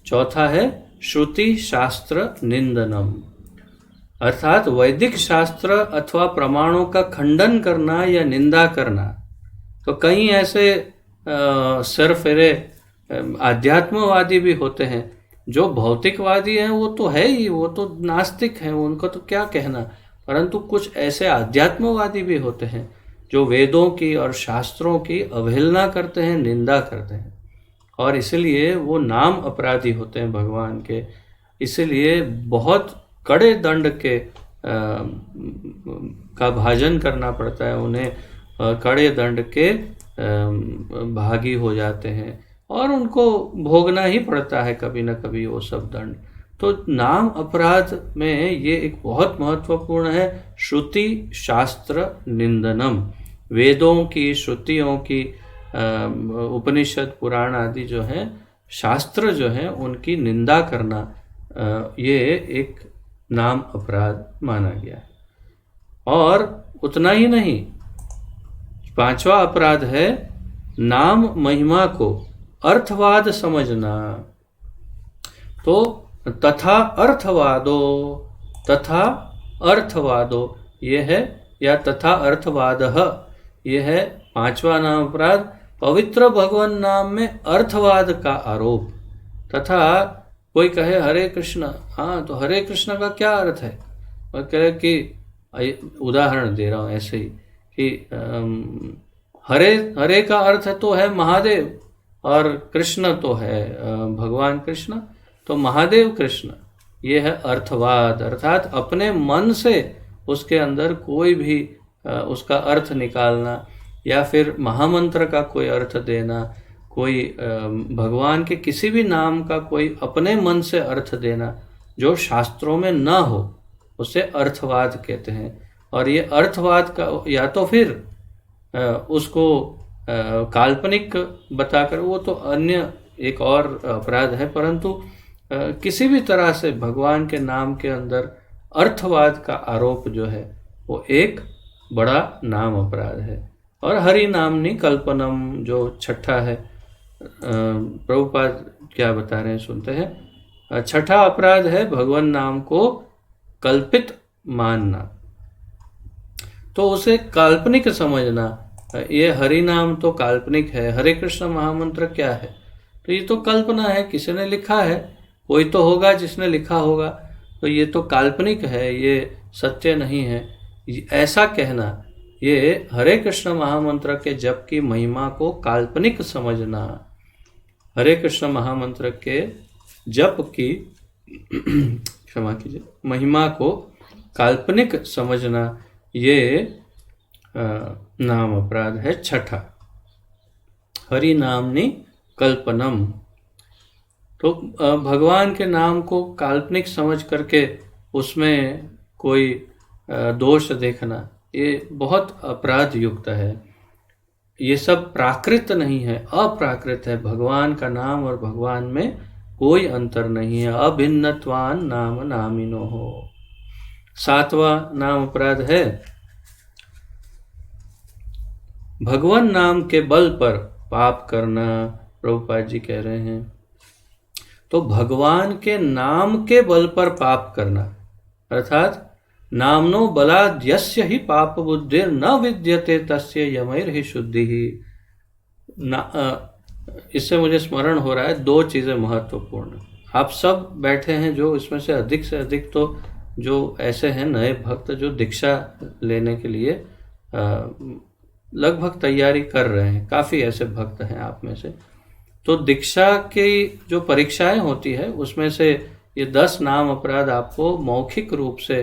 चौथा है श्रुति शास्त्र निंदनम, अर्थात वैदिक शास्त्र अथवा प्रमाणों का खंडन करना या निंदा करना। तो कई ऐसे सरफेरे आध्यात्मवादी भी होते हैं, जो भौतिकवादी हैं वो तो है ही, वो तो नास्तिक हैं, उनको तो क्या कहना, परंतु कुछ ऐसे आध्यात्मवादी भी होते हैं जो वेदों की और शास्त्रों की अवहेलना करते हैं, निंदा करते हैं, और इसलिए वो नाम अपराधी होते हैं भगवान के। इसलिए बहुत कड़े दंड के का भाजन करना पड़ता है उन्हें, कड़े दंड के भागी हो जाते हैं और उनको भोगना ही पड़ता है कभी न कभी वो सब दंड। तो नाम अपराध में ये एक बहुत महत्वपूर्ण है, श्रुति शास्त्र निंदनम, वेदों की, श्रुतियों की, उपनिषद पुराण आदि जो है शास्त्र जो है उनकी निंदा करना, ये एक नाम अपराध माना गया है। और उतना ही नहीं, पांचवा अपराध है नाम महिमा को अर्थवाद समझना। तो तथा अर्थवादो, तथा अर्थवादो ये है, या तथा अर्थवादः ये है पांचवा नाम अपराध। पवित्र भगवान नाम में अर्थवाद का आरोप। तथा कोई कहे हरे कृष्ण, हाँ तो हरे कृष्ण का क्या अर्थ है, और कहे कि उदाहरण दे रहा हूँ ऐसे ही कि हरे हरे का अर्थ तो है महादेव और कृष्ण तो है भगवान कृष्ण, तो महादेव कृष्ण ये है अर्थवाद, अर्थात अपने मन से उसके अंदर कोई भी उसका अर्थ निकालना, या फिर महामंत्र का कोई अर्थ देना, कोई भगवान के किसी भी नाम का कोई अपने मन से अर्थ देना जो शास्त्रों में न हो, उसे अर्थवाद कहते हैं। और ये अर्थवाद का या तो फिर उसको काल्पनिक बताकर, वो तो अन्य एक और अपराध है, परंतु किसी भी तरह से भगवान के नाम के अंदर अर्थवाद का आरोप जो है वो एक बड़ा नाम अपराध है। और हरि नामनी कल्पनम जो छठा है, प्रभुपाद क्या बता रहे हैं सुनते हैं। छठा अपराध है भगवान नाम को कल्पित मानना, तो उसे काल्पनिक समझना। ये हरि नाम तो काल्पनिक है, हरे कृष्ण महामंत्र क्या है, तो ये तो कल्पना है, किसी ने लिखा है, कोई तो होगा जिसने लिखा होगा, तो ये तो काल्पनिक है, ये सत्य नहीं है, ऐसा कहना, ये हरे कृष्ण महामंत्र के जप की महिमा को काल्पनिक समझना, हरे कृष्ण महामंत्र के जप की क्षमा कीजिए महिमा को काल्पनिक समझना, ये नाम अपराध है छठा, हरि नामनी कल्पनम। तो भगवान के नाम को काल्पनिक समझ करके उसमें कोई दोष देखना, ये बहुत अपराध युक्त है। ये सब प्राकृत नहीं है, अप्राकृत है। भगवान का नाम और भगवान में कोई अंतर नहीं है। अभिन्नत्वान नाम नामिनो हो। सातवां नाम अपराध है भगवान नाम के बल पर पाप करना। प्रभुपाद जी कह रहे हैं तो भगवान के नाम के बल पर पाप करना, अर्थात नामनो बलाद्यस्य ही पाप बुद्धिर न विद्यते तस्य यमैर ही शुद्धि ही। इससे मुझे स्मरण हो रहा है दो चीज़ें महत्वपूर्ण। आप सब बैठे हैं जो इसमें से अधिक तो जो ऐसे हैं नए भक्त जो दीक्षा लेने के लिए लगभग तैयारी कर रहे हैं, काफ़ी ऐसे भक्त हैं आप में से। तो दीक्षा की जो परीक्षाएं होती है उसमें से ये 10 नाम अपराध आपको मौखिक रूप से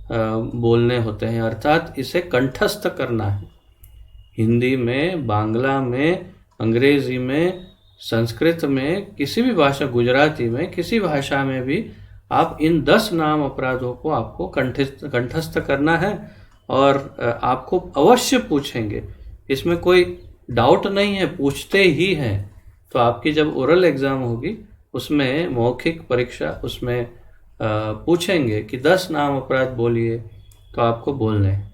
बोलने होते हैं, अर्थात इसे कंठस्थ करना है। हिंदी में, बांग्ला में, अंग्रेजी में, संस्कृत में, किसी भी भाषा, गुजराती में, किसी भाषा में भी आप इन 10 नाम अपराधों को आपको कंठस्थ करना है और आपको अवश्य पूछेंगे, इसमें कोई डाउट नहीं है, पूछते ही हैं। तो आपकी जब ओरल एग्ज़ाम होगी उसमें मौखिक परीक्षा उसमें पूछेंगे कि 10 नाम अपराध बोलिए, तो आपको बोलने हैं।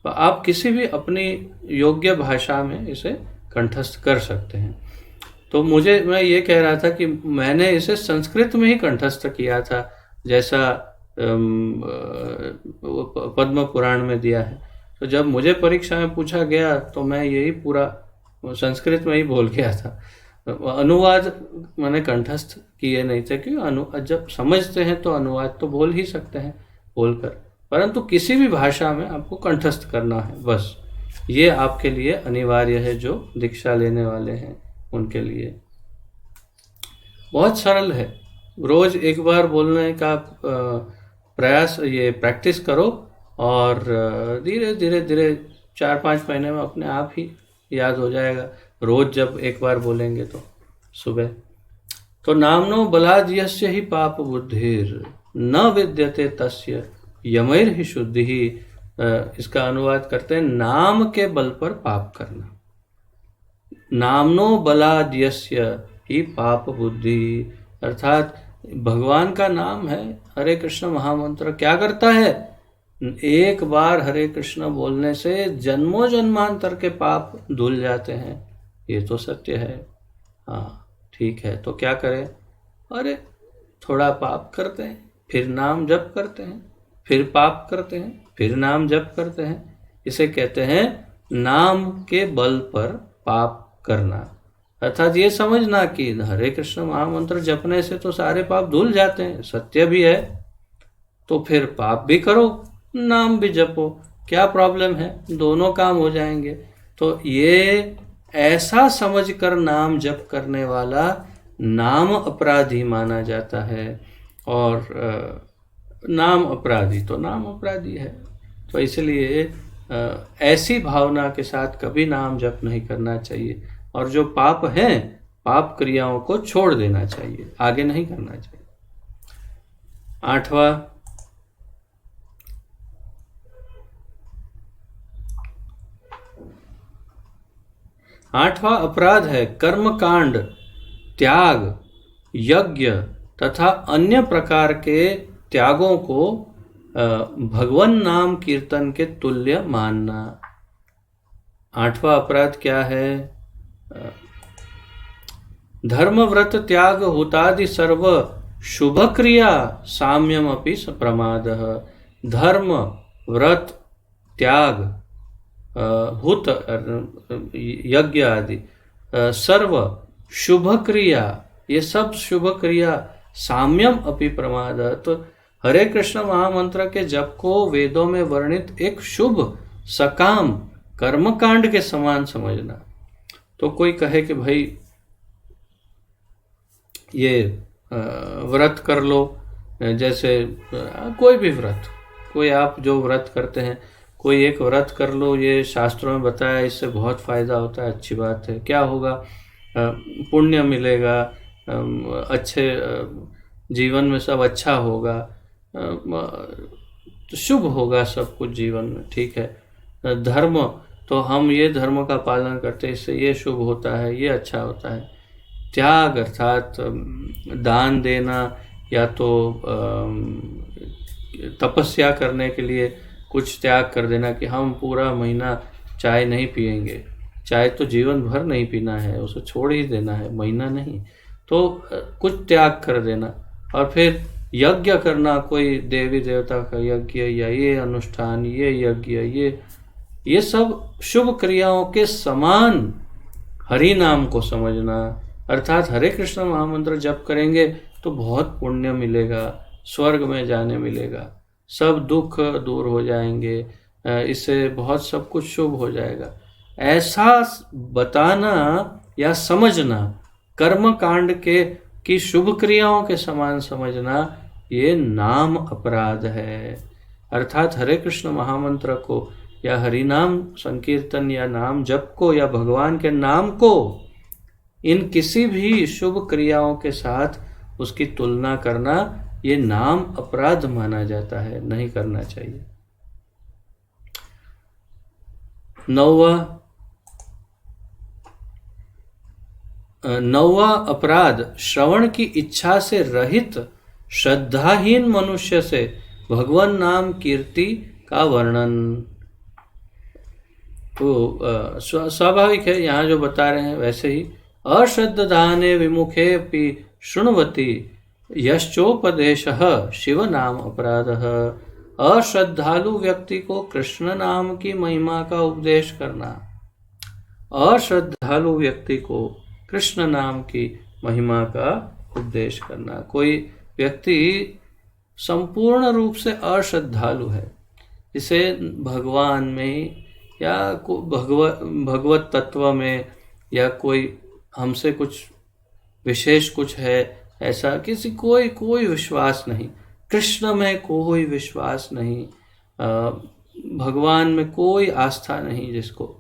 तो आप किसी भी अपनी योग्य भाषा में इसे कंठस्थ कर सकते हैं। तो मैं ये कह रहा था कि मैंने इसे संस्कृत में ही कंठस्थ किया था, जैसा पद्म पुराण में दिया है। तो जब मुझे परीक्षा में पूछा गया तो मैं यही पूरा संस्कृत में ही बोल गया था। अनुवाद मैंने कंठस्थ किए नहीं थे, क्योंकि जब समझते हैं तो अनुवाद तो बोल ही सकते हैं बोलकर, परंतु किसी भी भाषा में आपको कंठस्थ करना है, बस ये आपके लिए अनिवार्य है। जो दीक्षा लेने वाले हैं उनके लिए बहुत सरल है। रोज एक बार बोलने का प्रयास, ये प्रैक्टिस करो, और धीरे धीरे धीरे 4-5 महीने में अपने आप ही याद हो जाएगा। रोज जब एक बार बोलेंगे तो सुबह। तो नामनो बलाद यस्य ही पाप बुद्धिर न विद्यते तस्य यमैर ही शुद्धि ही। इसका अनुवाद करते हैं, नाम के बल पर पाप करना। नामनो बलाद यस्य ही पाप बुद्धि, अर्थात भगवान का नाम है, हरे कृष्ण महामंत्र क्या करता है? एक बार हरे कृष्ण बोलने से जन्मों जन्मांतर के पाप धुल जाते हैं। ये तो सत्य है। हाँ ठीक है, तो क्या करें? अरे थोड़ा पाप करते हैं, फिर नाम जप करते हैं, फिर पाप करते हैं, फिर नाम जप करते हैं। इसे कहते हैं नाम के बल पर पाप करना। अर्थात ये समझना कि हरे कृष्ण महामंत्र जपने से तो सारे पाप धुल जाते हैं, सत्य भी है, तो फिर पाप भी करो, नाम भी जपो, क्या प्रॉब्लम है? दोनों काम हो जाएंगे। तो ये ऐसा समझकर नाम जप करने वाला नाम अपराधी माना जाता है, और नाम अपराधी तो नाम अपराधी है। तो इसलिए ऐसी भावना के साथ कभी नाम जप नहीं करना चाहिए, और जो पाप हैं, पाप क्रियाओं को छोड़ देना चाहिए, आगे नहीं करना चाहिए। 8वां अपराध है कर्मकांड, त्याग, यज्ञ तथा अन्य प्रकार के त्यागों को भगवान नाम कीर्तन के तुल्य मानना। 8वां अपराध क्या है? धर्म व्रत त्याग हुतादि सर्व शुभ क्रिया साम्यम अपि प्रमादः। धर्म व्रत त्याग हुत यज्ञ आदि सर्व शुभ क्रिया, ये सब शुभ क्रिया साम्यम अपि प्रमाद। तो हरे कृष्ण महामंत्र के जप को वेदों में वर्णित एक शुभ सकाम कर्मकांड के समान समझना। तो कोई कहे कि भाई ये व्रत कर लो, जैसे कोई भी व्रत, कोई आप जो व्रत करते हैं, कोई एक व्रत कर लो, ये शास्त्रों में बताया, इससे बहुत फायदा होता है, अच्छी बात है। क्या होगा? पुण्य मिलेगा, अच्छे जीवन में सब अच्छा होगा, शुभ होगा सब कुछ जीवन में, ठीक है। धर्म, तो हम ये धर्म का पालन करते हैं, इससे ये शुभ होता है, ये अच्छा होता है। त्याग अर्थात दान देना, या तो तपस्या करने के लिए कुछ त्याग कर देना कि हम पूरा महीना चाय नहीं पिएंगे। चाय तो जीवन भर नहीं पीना है, उसे छोड़ ही देना है, महीना नहीं। तो कुछ त्याग कर देना। और फिर यज्ञ करना, कोई देवी देवता का यज्ञ, या ये अनुष्ठान, ये यज्ञ, ये सब शुभ क्रियाओं के समान हरि नाम को समझना। अर्थात हरे कृष्ण महामंत्र जप करेंगे तो बहुत पुण्य मिलेगा, स्वर्ग में जाने मिलेगा, सब दुख दूर हो जाएंगे, इससे बहुत सब कुछ शुभ हो जाएगा, ऐसा बताना या समझना, कर्म कांड के की शुभ क्रियाओं के समान समझना, ये नाम अपराध है। अर्थात हरे कृष्ण महामंत्र को या हरि नाम संकीर्तन या नाम जप को या भगवान के नाम को इन किसी भी शुभ क्रियाओं के साथ उसकी तुलना करना, ये नाम अपराध माना जाता है, नहीं करना चाहिए। 9वां अपराध श्रवण की इच्छा से रहित श्रद्धाहीन मनुष्य से भगवान नाम कीर्ति का वर्णन। वो स्वाभाविक है, यहाँ जो बता रहे हैं वैसे ही। अश्रद्धाने विमुखे अपि शृण्वति यश्चोपदेशः शिव नाम अपराधः। अश्रद्धालु व्यक्ति को कृष्ण नाम की महिमा का उपदेश करना, अश्रद्धालु व्यक्ति को कृष्ण नाम की महिमा का उपदेश करना। कोई व्यक्ति संपूर्ण रूप से अश्रद्धालु है, जिसे भगवान में या भगवत तत्व में या कोई हमसे कुछ विशेष कुछ है ऐसा किसी कोई विश्वास नहीं, कृष्ण में कोई विश्वास नहीं, भगवान में कोई आस्था नहीं, जिसको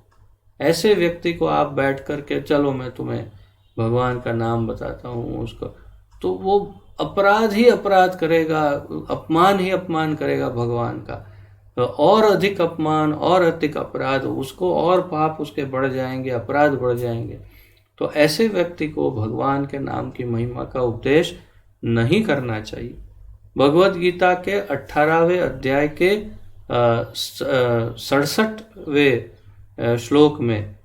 ऐसे व्यक्ति को आप बैठ कर के चलो मैं तुम्हें भगवान का नाम बताता हूँ उसको, तो वो अपराध ही अपराध करेगा, अपमान ही अपमान करेगा भगवान का, तो और अधिक अपमान और अधिक अपराध उसको, और पाप उसके बढ़ जाएंगे, अपराध बढ़ जाएंगे। तो ऐसे व्यक्ति को भगवान के नाम की महिमा का उपदेश नहीं करना चाहिए। भगवत गीता के 18वें अध्याय के 67वें श्लोक में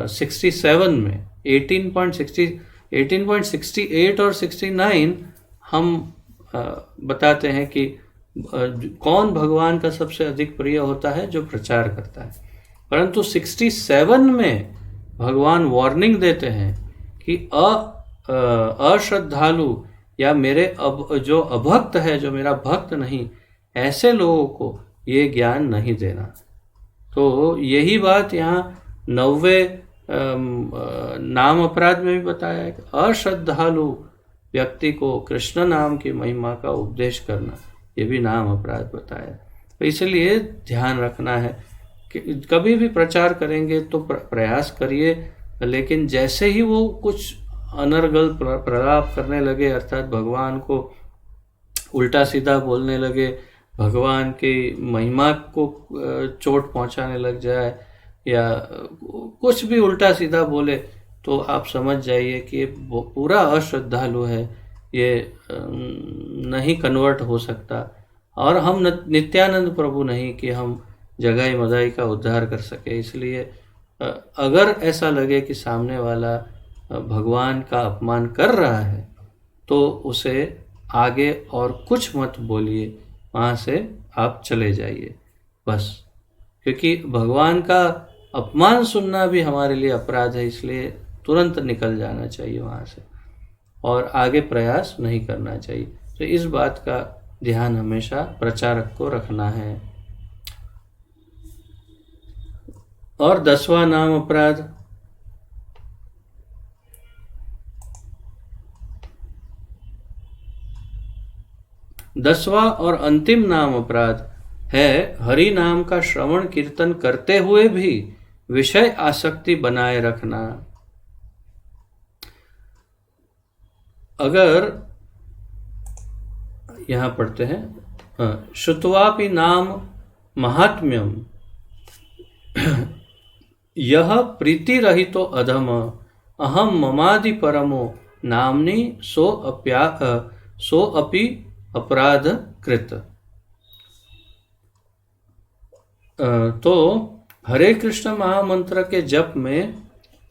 67 में 18.68 और 69 हम बताते हैं कि कौन भगवान का सबसे अधिक प्रिय होता है, जो प्रचार करता है। परंतु 67 में भगवान वार्निंग देते हैं कि अश्रद्धालु या मेरे जो अभक्त है, जो मेरा भक्त नहीं, ऐसे लोगों को ये ज्ञान नहीं देना। तो यही बात यहाँ 9वें नाम अपराध में भी बताया है कि अश्रद्धालु व्यक्ति को कृष्ण नाम की महिमा का उपदेश करना, ये भी नाम अपराध बताया। तो इसलिए ध्यान रखना है कि कभी भी प्रचार करेंगे तो प्रयास करिए, लेकिन जैसे ही वो कुछ अनर्गल प्रलाप करने लगे, अर्थात भगवान को उल्टा सीधा बोलने लगे, भगवान की महिमा को चोट पहुंचाने लग जाए या कुछ भी उल्टा सीधा बोले, तो आप समझ जाइए कि ये पूरा अश्रद्धालु है, ये नहीं कन्वर्ट हो सकता। और हम नित्यानंद प्रभु नहीं कि हम जगाई मदाई का उद्धार कर सके। इसलिए अगर ऐसा लगे कि सामने वाला भगवान का अपमान कर रहा है, तो उसे आगे और कुछ मत बोलिए, वहाँ से आप चले जाइए बस। क्योंकि भगवान का अपमान सुनना भी हमारे लिए अपराध है, इसलिए तुरंत निकल जाना चाहिए वहाँ से और आगे प्रयास नहीं करना चाहिए। तो इस बात का ध्यान हमेशा प्रचारक को रखना है। और 10वां नाम अपराध, दसवां और अंतिम नाम अपराध है हरि नाम का श्रवण कीर्तन करते हुए भी विषय आसक्ति बनाए रखना। अगर यहां पढ़ते हैं, श्रुत्वापि नाम महात्म्यम यह प्रीति रहितो अधम अहम ममादि परमो नामनी सो अपि अपराध कृत। तो हरे कृष्ण महामंत्र के जप में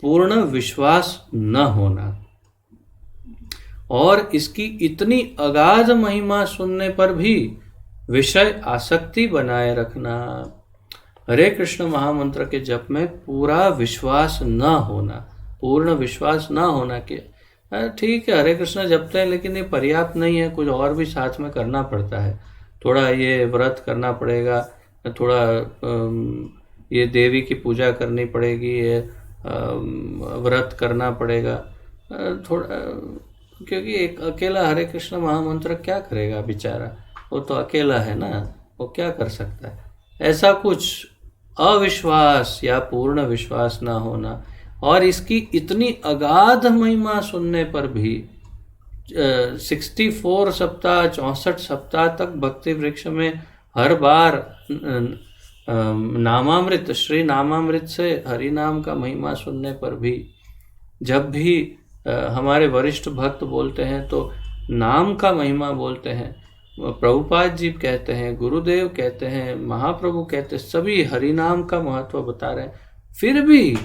पूर्ण विश्वास न होना और इसकी इतनी अगाध महिमा सुनने पर भी विषय आसक्ति बनाए रखना। हरे कृष्ण महामंत्र के जप में पूरा विश्वास न होना, पूर्ण विश्वास न होना कि ठीक है हरे कृष्ण जपते हैं लेकिन ये पर्याप्त नहीं है, कुछ और भी साथ में करना पड़ता है, थोड़ा ये व्रत करना पड़ेगा, थोड़ा ये देवी की पूजा करनी पड़ेगी, ये व्रत करना पड़ेगा थोड़ा, क्योंकि एक अकेला हरे कृष्ण महामंत्र क्या करेगा बेचारा, वो तो अकेला है ना, वो क्या कर सकता है। ऐसा कुछ अविश्वास या पूर्ण विश्वास ना होना और इसकी इतनी अगाध महिमा सुनने पर भी 64 सप्ताह 64 सप्ताह तक भक्ति वृक्ष में हर बार नामामृत श्री नामामृत से हरि नाम का महिमा सुनने पर भी जब भी हमारे वरिष्ठ भक्त बोलते हैं तो नाम का महिमा बोलते हैं, प्रभुपाद जी कहते हैं, गुरुदेव कहते हैं, महाप्रभु कहते हैं, सभी हरि नाम का महत्व बता रहे हैं, फिर भी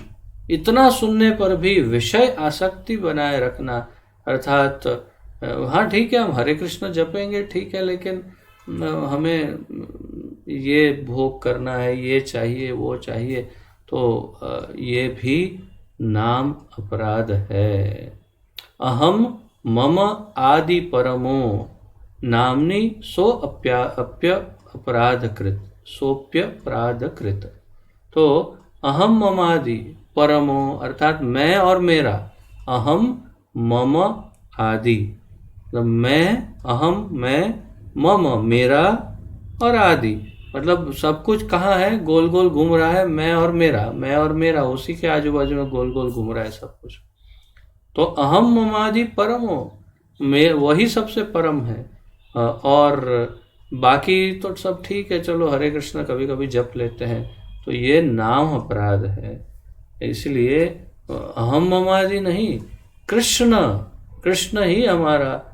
इतना सुनने पर भी विषय आसक्ति बनाए रखना, अर्थात हाँ ठीक है हम हरे कृष्ण जपेंगे ठीक है, लेकिन हमें ये भोग करना है, ये चाहिए वो चाहिए, तो ये भी नाम अपराध है। अहम मम आदि परमो नामनी सोप्य अपराधकृत, सोप्यपराधकृत। तो अहम ममादि परमो अर्थात मैं और मेरा, अहम मम आदि मतलब मैं, अहम मैं, मम मेरा, और आदि मतलब सब कुछ कहाँ है, गोल गोल घूम रहा है, मैं और मेरा, मैं और मेरा, उसी के आजू बाजू में गोल गोल घूम रहा है सब कुछ। तो अहम ममादि परमो, मैं वही सबसे परम है, और बाकी तो सब ठीक है, चलो हरे कृष्ण कभी कभी जप लेते हैं, तो ये नाम अपराध है। इसलिए अहम ममादि नहीं, कृष्ण, कृष्ण ही हमारा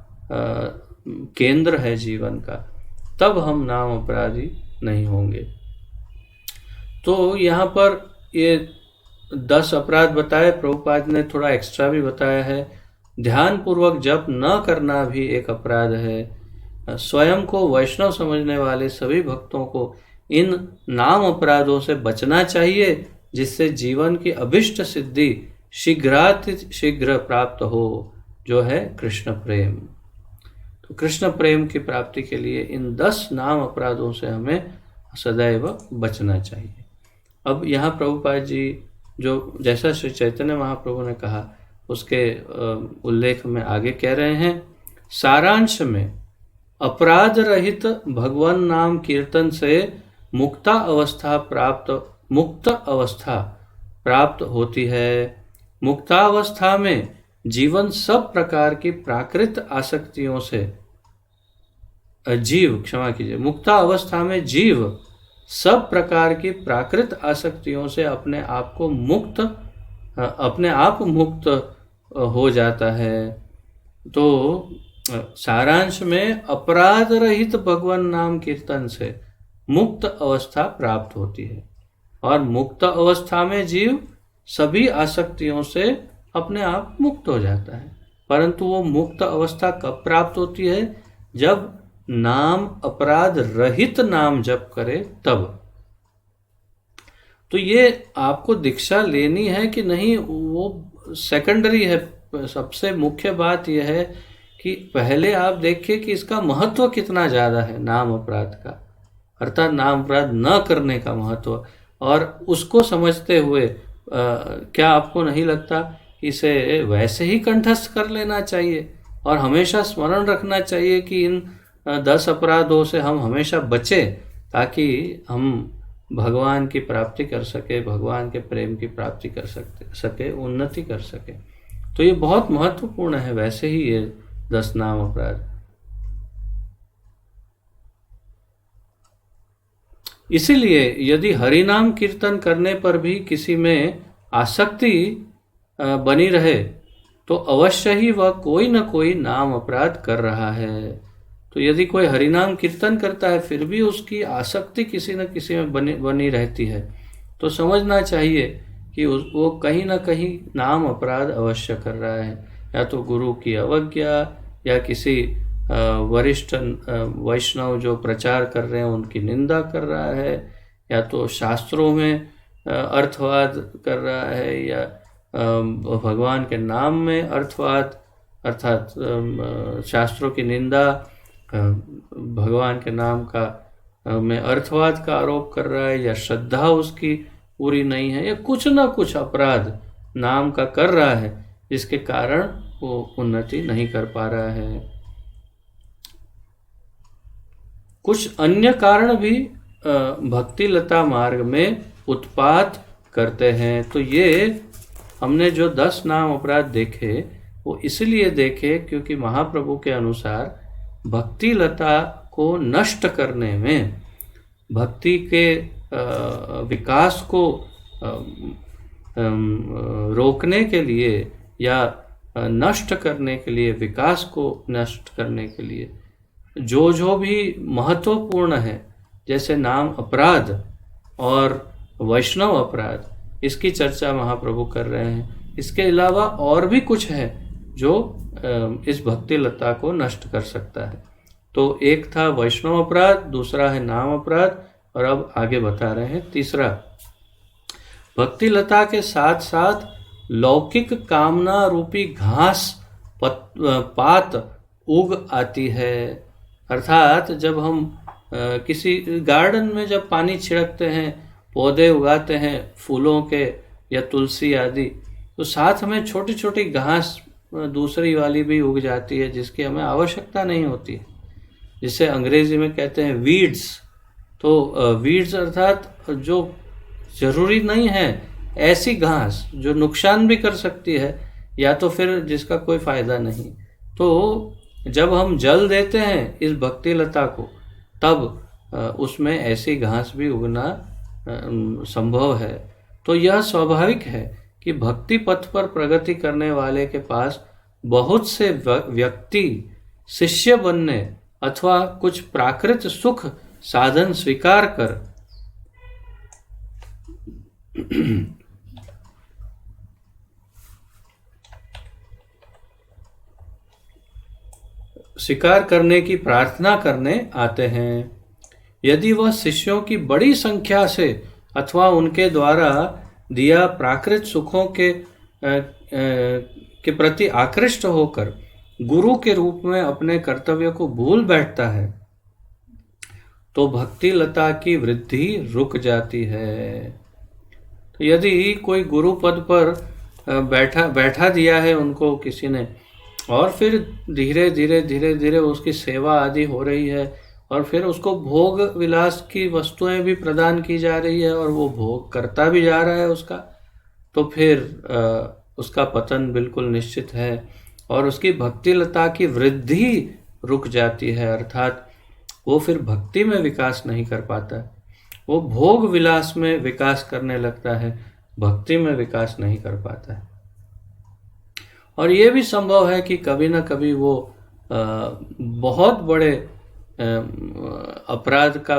केंद्र है जीवन का, तब हम नाम अपराधी नहीं होंगे। तो यहाँ पर ये 10 अपराध बताए, प्रभुपाद ने थोड़ा एक्स्ट्रा भी बताया है। ध्यान पूर्वक जप न करना भी एक अपराध है। स्वयं को वैष्णव समझने वाले सभी भक्तों को इन नाम अपराधों से बचना चाहिए, जिससे जीवन की अभिष्ट सिद्धि शीघ्र प्राप्त हो, जो है कृष्ण प्रेम। तो कृष्ण प्रेम की प्राप्ति के लिए इन 10 नाम अपराधों से हमें सदैव बचना चाहिए। अब यहाँ प्रभुपाद जी जो जैसा श्री चैतन्य महाप्रभु ने कहा उसके उल्लेख में आगे कह रहे हैं, सारांश में अपराध रहित भगवान नाम कीर्तन से मुक्त अवस्था प्राप्त होती है। मुक्तावस्था में जीवन सब प्रकार की प्राकृत आसक्तियों से मुक्ता अवस्था में जीव सब प्रकार की प्राकृत आसक्तियों से अपने आप मुक्त हो जाता है। तो सारांश में अपराध रहित भगवान नाम कीर्तन से मुक्त अवस्था प्राप्त होती है, और मुक्त अवस्था में जीव सभी आसक्तियों से अपने आप मुक्त हो जाता है। परंतु वो मुक्त अवस्था कब प्राप्त होती है? जब नाम अपराध रहित नाम जप करे तब। तो ये आपको दीक्षा लेनी है कि नहीं वो सेकेंडरी है। सबसे मुख्य बात यह है कि पहले आप देखिए कि इसका महत्व कितना ज़्यादा है नाम अपराध का, अर्थात नाम अपराध न करने का महत्व, और उसको समझते हुए क्या आपको नहीं लगता इसे वैसे ही कंठस्थ कर लेना चाहिए और हमेशा स्मरण रखना चाहिए कि इन 10 अपराधों से हम हमेशा बचें, ताकि हम भगवान की प्राप्ति कर सके, भगवान के प्रेम की प्राप्ति कर सके, उन्नति कर सके। तो ये बहुत महत्वपूर्ण है वैसे ही ये 10 नाम अपराध। इसीलिए यदि हरिनाम कीर्तन करने पर भी किसी में आसक्ति बनी रहे तो अवश्य ही वह कोई न कोई नाम अपराध कर रहा है। तो यदि कोई हरिनाम कीर्तन करता है फिर भी उसकी आसक्ति किसी न किसी में बनी रहती है, तो समझना चाहिए कि वो कहीं न कहीं नाम अपराध अवश्य कर रहा है। या तो गुरु की अवज्ञा, या किसी वरिष्ठ वैष्णव जो प्रचार कर रहे हैं उनकी निंदा कर रहा है, या तो शास्त्रों में अर्थवाद कर रहा है, या भगवान के नाम में अर्थवाद अर्थात शास्त्रों की निंदा, भगवान के नाम का में अर्थवाद का आरोप कर रहा है, या श्रद्धा उसकी पूरी नहीं है, या कुछ ना कुछ अपराध नाम का कर रहा है, जिसके कारण वो उन्नति नहीं कर पा रहा है। कुछ अन्य कारण भी भक्ति लता मार्ग में उत्पात करते हैं। तो ये हमने जो 10 नाम अपराध देखे वो इसलिए देखे क्योंकि महाप्रभु के अनुसार भक्ति लता को नष्ट करने में, भक्ति के विकास को रोकने के लिए या नष्ट करने के लिए, विकास को नष्ट करने के लिए जो भी महत्वपूर्ण है, जैसे नाम अपराध और वैष्णव अपराध, इसकी चर्चा महाप्रभु कर रहे हैं। इसके अलावा और भी कुछ है जो इस भक्ति लता को नष्ट कर सकता है। तो एक था वैष्णव अपराध, दूसरा है नाम अपराध, और अब आगे बता रहे हैं तीसरा। भक्ति लता के साथ साथ लौकिक कामना रूपी घास पात उग आती है। अर्थात जब हम किसी गार्डन में जब पानी छिड़कते हैं, पौधे उगाते हैं फूलों के या तुलसी आदि, तो साथ में छोटी छोटी घास दूसरी वाली भी उग जाती है जिसकी हमें आवश्यकता नहीं होती है, जिसे अंग्रेजी में कहते हैं वीड्स। तो वीड्स अर्थात जो जरूरी नहीं है, ऐसी घास जो नुकसान भी कर सकती है या तो फिर जिसका कोई फायदा नहीं। तो जब हम जल देते हैं इस भक्ति लता को, तब उसमें ऐसी घास भी उगना संभव है। तो यह स्वाभाविक है कि भक्ति पथ पर प्रगति करने वाले के पास बहुत से व्यक्ति शिष्य बनने अथवा कुछ प्राकृत सुख साधन स्वीकार कर स्वीकार करने की प्रार्थना करने आते हैं। यदि वह शिष्यों की बड़ी संख्या से अथवा उनके द्वारा दिया प्राकृत सुखों के प्रति आकृष्ट होकर गुरु के रूप में अपने कर्तव्य को भूल बैठता है, तो भक्ति लता की वृद्धि रुक जाती है। तो यदि कोई गुरु पद पर बैठा दिया है उनको किसी ने, और फिर धीरे धीरे उसकी सेवा आदि हो रही है, और फिर उसको भोग विलास की वस्तुएं भी प्रदान की जा रही है और वो भोग करता भी जा रहा है उसका, तो फिर उसका पतन बिल्कुल निश्चित है और उसकी भक्ति लता की वृद्धि रुक जाती है। अर्थात वो फिर भक्ति में विकास नहीं कर पाता, वो भोग विलास में विकास करने लगता है, भक्ति में विकास नहीं कर पाता है। और ये भी संभव है कि कभी ना कभी वो बहुत बड़े अपराध का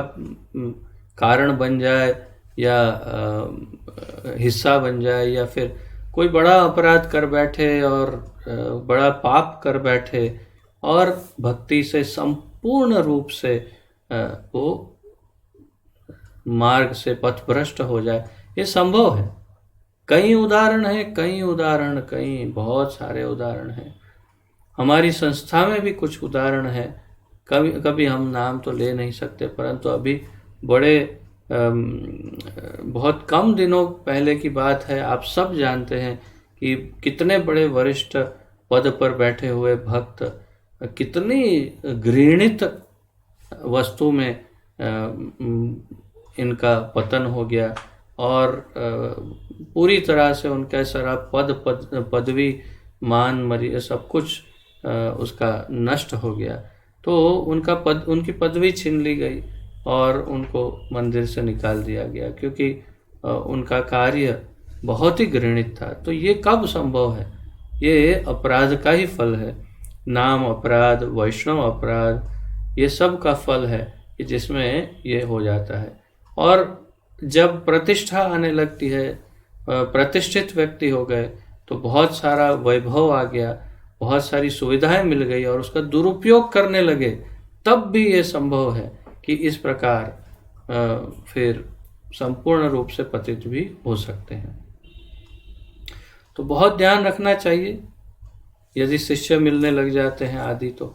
कारण बन जाए या हिस्सा बन जाए, या फिर कोई बड़ा अपराध कर बैठे और बड़ा पाप कर बैठे और भक्ति से संपूर्ण रूप से वो मार्ग से पथभ्रष्ट हो जाए। ये संभव है। कई उदाहरण कई बहुत सारे उदाहरण हैं। हमारी संस्था में भी कुछ उदाहरण हैं। कभी हम नाम तो ले नहीं सकते, परंतु अभी बड़े बहुत कम दिनों पहले की बात है। आप सब जानते हैं कि कितने बड़े वरिष्ठ पद पर बैठे हुए भक्त कितनी घृणित वस्तु में इनका पतन हो गया और पूरी तरह से उनका सारा पदवी मान मर्यादा सब कुछ उसका नष्ट हो गया। तो उनकी पदवी छीन ली गई और उनको मंदिर से निकाल दिया गया, क्योंकि उनका कार्य बहुत ही घृणित था। तो ये कब संभव है? ये अपराध का ही फल है। नाम अपराध, वैष्णव अपराध, ये सब का फल है कि जिसमें ये हो जाता है। और जब प्रतिष्ठा आने लगती है, प्रतिष्ठित व्यक्ति हो गए, तो बहुत सारा वैभव आ गया, बहुत सारी सुविधाएं मिल गई और उसका दुरुपयोग करने लगे, तब भी ये संभव है कि इस प्रकार फिर संपूर्ण रूप से पतित भी हो सकते हैं। तो बहुत ध्यान रखना चाहिए। यदि शिष्य मिलने लग जाते हैं आदि, तो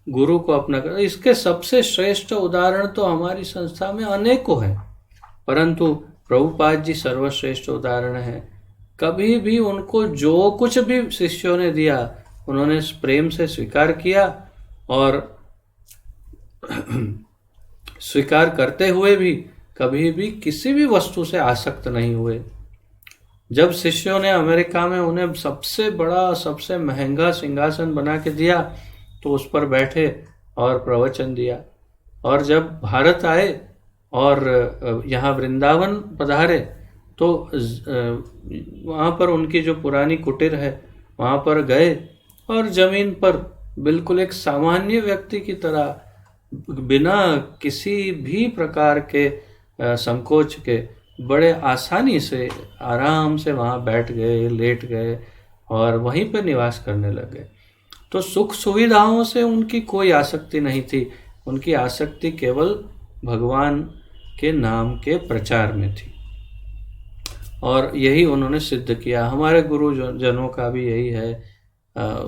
गुरु को अपना कर। इसके सबसे श्रेष्ठ उदाहरण तो हमारी संस्था में अनेकों हैं, परंतु प्रभुपाद जी सर्वश्रेष्ठ उदाहरण है। कभी भी उनको जो कुछ भी शिष्यों ने दिया उन्होंने प्रेम से स्वीकार किया, और स्वीकार करते हुए भी कभी भी किसी भी वस्तु से आसक्त नहीं हुए। जब शिष्यों ने अमेरिका में उन्हें सबसे बड़ा सबसे महंगा सिंहासन बना के दिया, तो उस पर बैठे और प्रवचन दिया। और जब भारत आए और यहाँ वृंदावन पधारे, तो वहाँ पर उनकी जो पुरानी कुटीर है वहाँ पर गए और जमीन पर बिल्कुल एक सामान्य व्यक्ति की तरह बिना किसी भी प्रकार के संकोच के बड़े आसानी से आराम से वहाँ बैठ गए, लेट गए और वहीं पर निवास करने लगे। तो सुख सुविधाओं से उनकी कोई आसक्ति नहीं थी, उनकी आसक्ति केवल भगवान के नाम के प्रचार में थी और यही उन्होंने सिद्ध किया। हमारे गुरु जनों का भी यही है।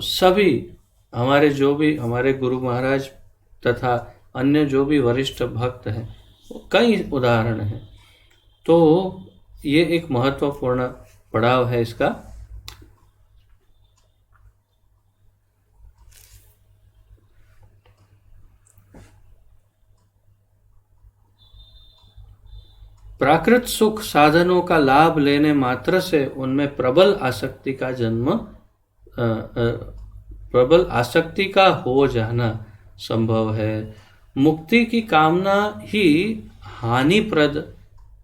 सभी हमारे गुरु महाराज तथा अन्य जो भी वरिष्ठ भक्त हैं, कई उदाहरण हैं। तो ये एक महत्वपूर्ण पड़ाव है इसका। प्राकृत सुख साधनों का लाभ लेने मात्र से उनमें प्रबल आसक्ति का हो जाना संभव है। मुक्ति की कामना ही हानिप्रद,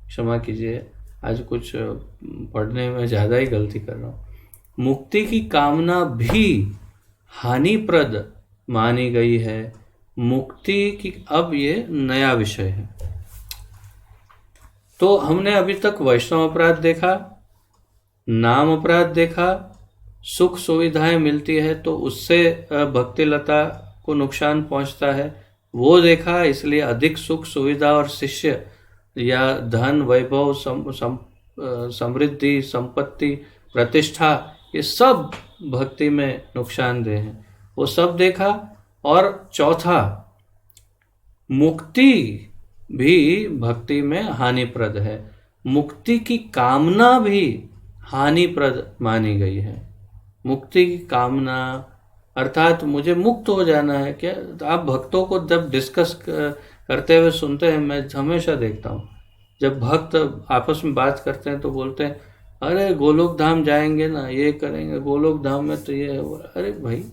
क्षमा कीजिए आज कुछ पढ़ने में ज़्यादा ही गलती कर रहा हूँ, मुक्ति की कामना भी हानिप्रद मानी गई है। मुक्ति की, अब ये नया विषय है। तो हमने अभी तक वैष्णव अपराध देखा, नाम अपराध देखा, सुख सुविधाएं मिलती है तो उससे भक्ति लता को नुकसान पहुंचता है, वो देखा। इसलिए अधिक सुख सुविधा और शिष्य या धन वैभव समृद्धि संपत्ति प्रतिष्ठा, ये सब भक्ति में नुकसानदेह हैं, वो सब देखा। और चौथा, मुक्ति भी भक्ति में हानिप्रद है, मुक्ति की कामना भी हानिप्रद मानी गई है। मुक्ति की कामना अर्थात मुझे मुक्त हो जाना है। क्या आप भक्तों को जब डिस्कस करते हुए सुनते हैं, मैं हमेशा देखता हूँ जब भक्त आपस में बात करते हैं तो बोलते हैं, अरे गोलोक धाम जाएंगे ना, ये करेंगे, गोलोक धाम में तो ये हो। अरे भाई,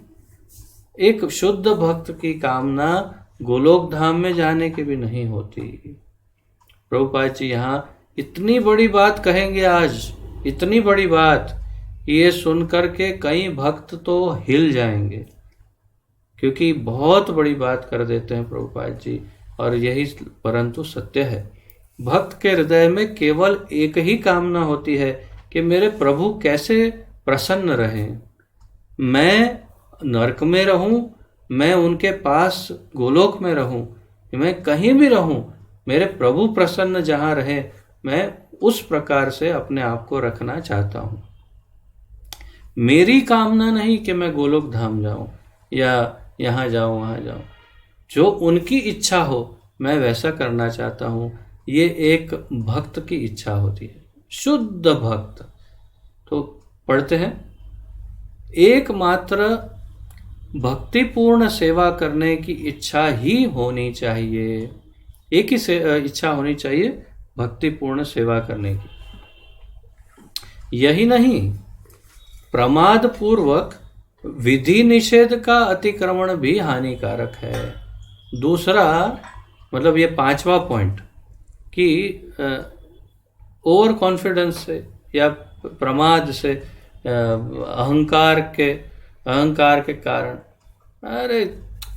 एक शुद्ध भक्त की कामना गोलोक धाम में जाने की भी नहीं होती। प्रभुपाद जी यहाँ इतनी बड़ी बात कहेंगे आज, इतनी बड़ी बात, ये सुन करके कई भक्त तो हिल जाएंगे, क्योंकि बहुत बड़ी बात कर देते हैं प्रभुपाद जी। और यही परंतु सत्य है। भक्त के हृदय में केवल एक ही कामना होती है कि मेरे प्रभु कैसे प्रसन्न रहें, मैं नरक में रहूं, मैं उनके पास गोलोक में रहूं, मैं कहीं भी रहूं, मेरे प्रभु प्रसन्न जहां रहे, मैं उस प्रकार से अपने आप को रखना चाहता हूं। मेरी कामना नहीं कि मैं गोलोक धाम जाऊं या यहाँ जाऊं वहाँ जाऊं, जो उनकी इच्छा हो मैं वैसा करना चाहता हूं। ये एक भक्त की इच्छा होती है, शुद्ध भक्त। तो पढ़ते हैं, एकमात्र भक्तिपूर्ण सेवा करने की इच्छा ही होनी चाहिए। एक ही इच्छा होनी चाहिए भक्तिपूर्ण सेवा करने की। यही नहीं, प्रमाद पूर्वक विधि निषेध का अतिक्रमण भी हानिकारक है। दूसरा मतलब ये पांचवा पॉइंट कि ओवर कॉन्फिडेंस से या प्रमाद से, अहंकार के कारण, अरे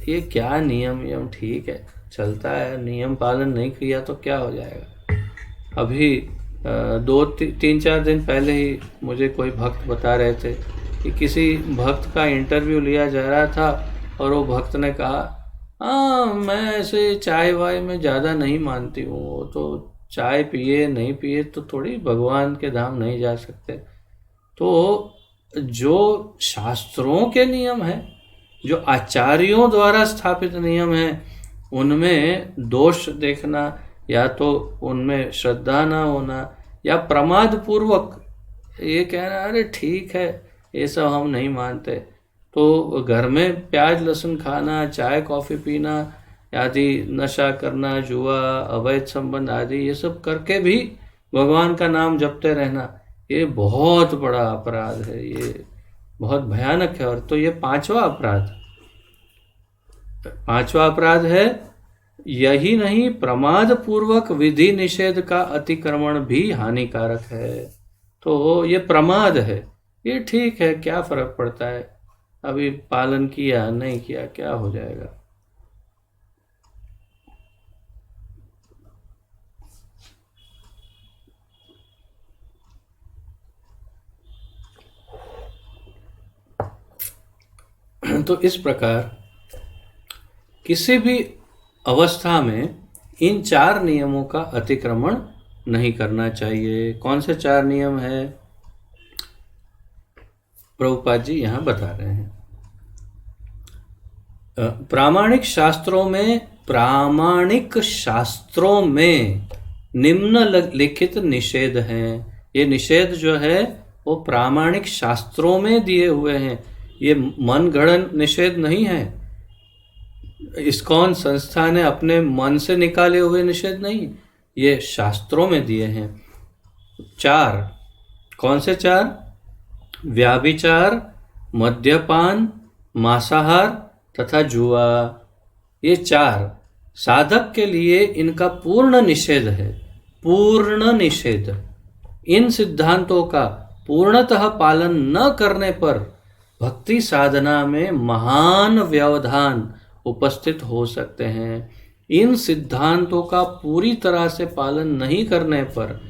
ये क्या नियम ठीक है चलता है, नियम पालन नहीं किया तो क्या हो जाएगा। अभी 2-3-4 दिन पहले ही मुझे कोई भक्त बता रहे थे कि किसी भक्त का इंटरव्यू लिया जा रहा था और वो भक्त ने कहा, हाँ मैं ऐसे चाय वाय में ज़्यादा नहीं मानती हूँ, वो तो चाय पिए नहीं पिए तो थोड़ी भगवान के धाम नहीं जा सकते। तो जो शास्त्रों के नियम हैं, जो आचार्यों द्वारा स्थापित नियम हैं, उनमें दोष देखना या तो उनमें श्रद्धा ना होना या प्रमाद पूर्वक ये कहना, अरे ठीक है ये सब हम नहीं मानते, तो घर में प्याज लहसुन खाना, चाय कॉफ़ी पीना आदि, नशा करना, जुआ, अवैध संबंध आदि, ये सब करके भी भगवान का नाम जपते रहना, ये बहुत बड़ा अपराध है, ये बहुत भयानक है। और तो ये पांचवा अपराध है। यही नहीं, प्रमाद पूर्वक विधि निषेध का अतिक्रमण भी हानिकारक है। तो ये प्रमाद है, ये ठीक है, क्या फर्क पड़ता है, अभी पालन किया नहीं किया क्या हो जाएगा। तो इस प्रकार किसी भी अवस्था में इन 4 नियमों का अतिक्रमण नहीं करना चाहिए। कौन से 4 नियम है, प्रभुपाद जी यहाँ बता रहे हैं। प्रामाणिक शास्त्रों में निम्नलिखित निषेध हैं। ये निषेध जो है वो प्रामाणिक शास्त्रों में दिए हुए हैं, ये मनगढ़ंत निषेध नहीं है। इस्कॉन संस्था ने अपने मन से निकाले हुए निषेध नहीं, ये शास्त्रों में दिए हैं। 4 कौन से 4? व्याभिचार, मद्यपान, मांसाहार तथा जुआ। ये 4 साधक के लिए इनका पूर्ण निषेध है, पूर्ण निषेध। इन सिद्धांतों का पूर्णतः पालन न करने पर भक्ति साधना में महान व्यवधान उपस्थित हो सकते हैं। इन सिद्धांतों का पूरी तरह से पालन नहीं करने पर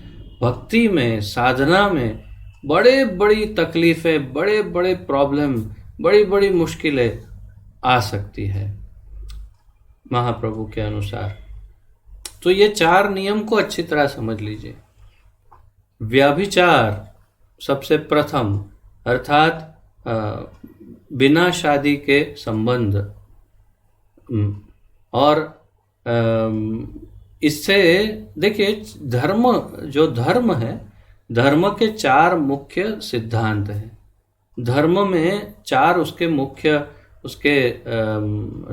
भक्ति में, साधना में बड़े बड़ी तकलीफें, बड़े बड़े प्रॉब्लम, बड़ी बड़ी मुश्किलें आ सकती है महाप्रभु के अनुसार। तो ये 4 नियम को अच्छी तरह समझ लीजिए। व्यभिचार सबसे प्रथम, अर्थात बिना शादी के संबंध, और इससे देखिए धर्म, जो धर्म है, धर्म के 4 मुख्य सिद्धांत हैं। धर्म में 4 उसके मुख्य, उसके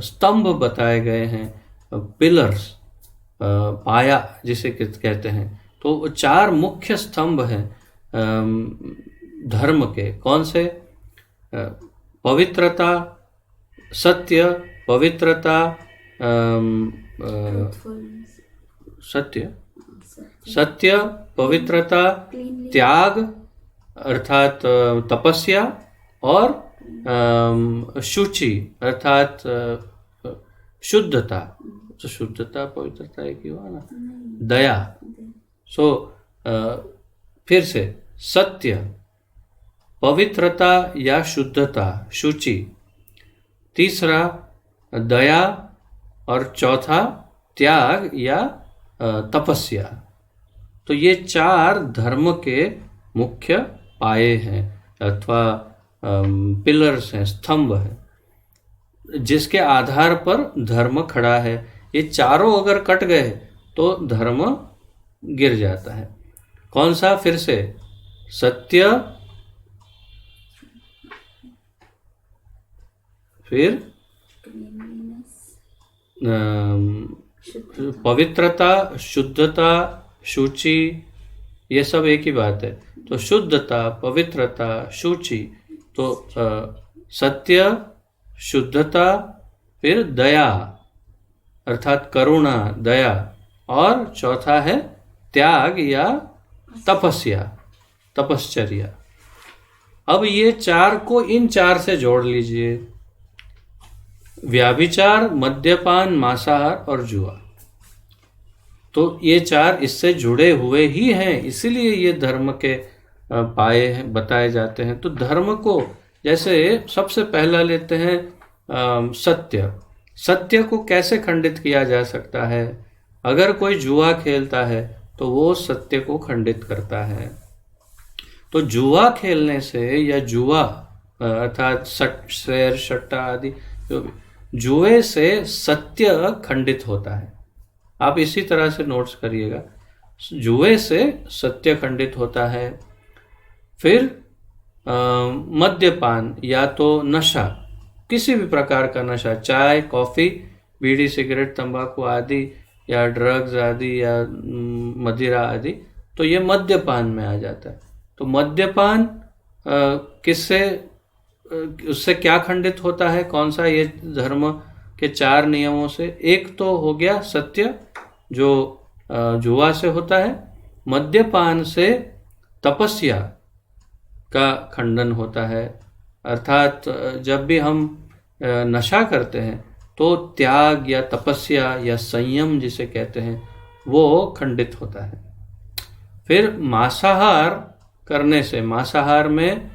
स्तंभ बताए गए हैं, पिलर्स, पाया जिसे कहते हैं। तो 4 मुख्य स्तंभ हैं धर्म के। कौन से? पवित्रता, सत्य, पवित्रता, सत्य, पवित्रता, त्याग अर्थात तपस्या, और शुचि अर्थात शुद्धता। तो शुद्धता पवित्रता एक ही हुआ ना, दया। फिर से सत्य, पवित्रता या शुद्धता, शुचि, तीसरा दया, और चौथा त्याग या तपस्या। तो ये 4 धर्म के मुख्य पाए हैं अथवा पिलर्स हैं, स्तंभ हैं, जिसके आधार पर धर्म खड़ा है। ये चारों अगर कट गए तो धर्म गिर जाता है। कौन सा? फिर से सत्य, फिर पवित्रता, शुद्धता, शुचि, ये सब एक ही बात है। तो शुद्धता, पवित्रता, शुचि, तो सत्य, शुद्धता, फिर दया अर्थात करुणा, दया, और चौथा है त्याग या तपस्या, तपश्चर्या। अब ये 4 को इन 4 से जोड़ लीजिए। व्याभिचार, मद्यपान, मांसाहार और जुआ। तो ये 4 इससे जुड़े हुए ही हैं, इसीलिए ये धर्म के पाए हैं, बताए जाते हैं। तो धर्म को जैसे सबसे पहला लेते हैं सत्य। सत्य को कैसे खंडित किया जा सकता है? अगर कोई जुआ खेलता है तो वो सत्य को खंडित करता है। तो जुआ खेलने से या जुआ अर्थात शेर, सट्टा आदि जो भी, जुए से सत्य खंडित होता है। आप इसी तरह से नोट्स करिएगा, जुए से सत्य खंडित होता है। फिर मद्यपान या तो नशा, किसी भी प्रकार का नशा, चाय, कॉफ़ी, बीड़ी, सिगरेट, तंबाकू आदि, या ड्रग्स आदि, या मदिरा आदि, तो ये मद्यपान में आ जाता है। तो मद्यपान किससे, उससे क्या खंडित होता है? कौन सा? ये धर्म के 4 नियमों से। एक तो हो गया सत्य जो जुआ से होता है। मद्यपान से तपस्या का खंडन होता है, अर्थात जब भी हम नशा करते हैं तो त्याग या तपस्या या संयम जिसे कहते हैं वो खंडित होता है। फिर मांसाहार करने से, मांसाहार में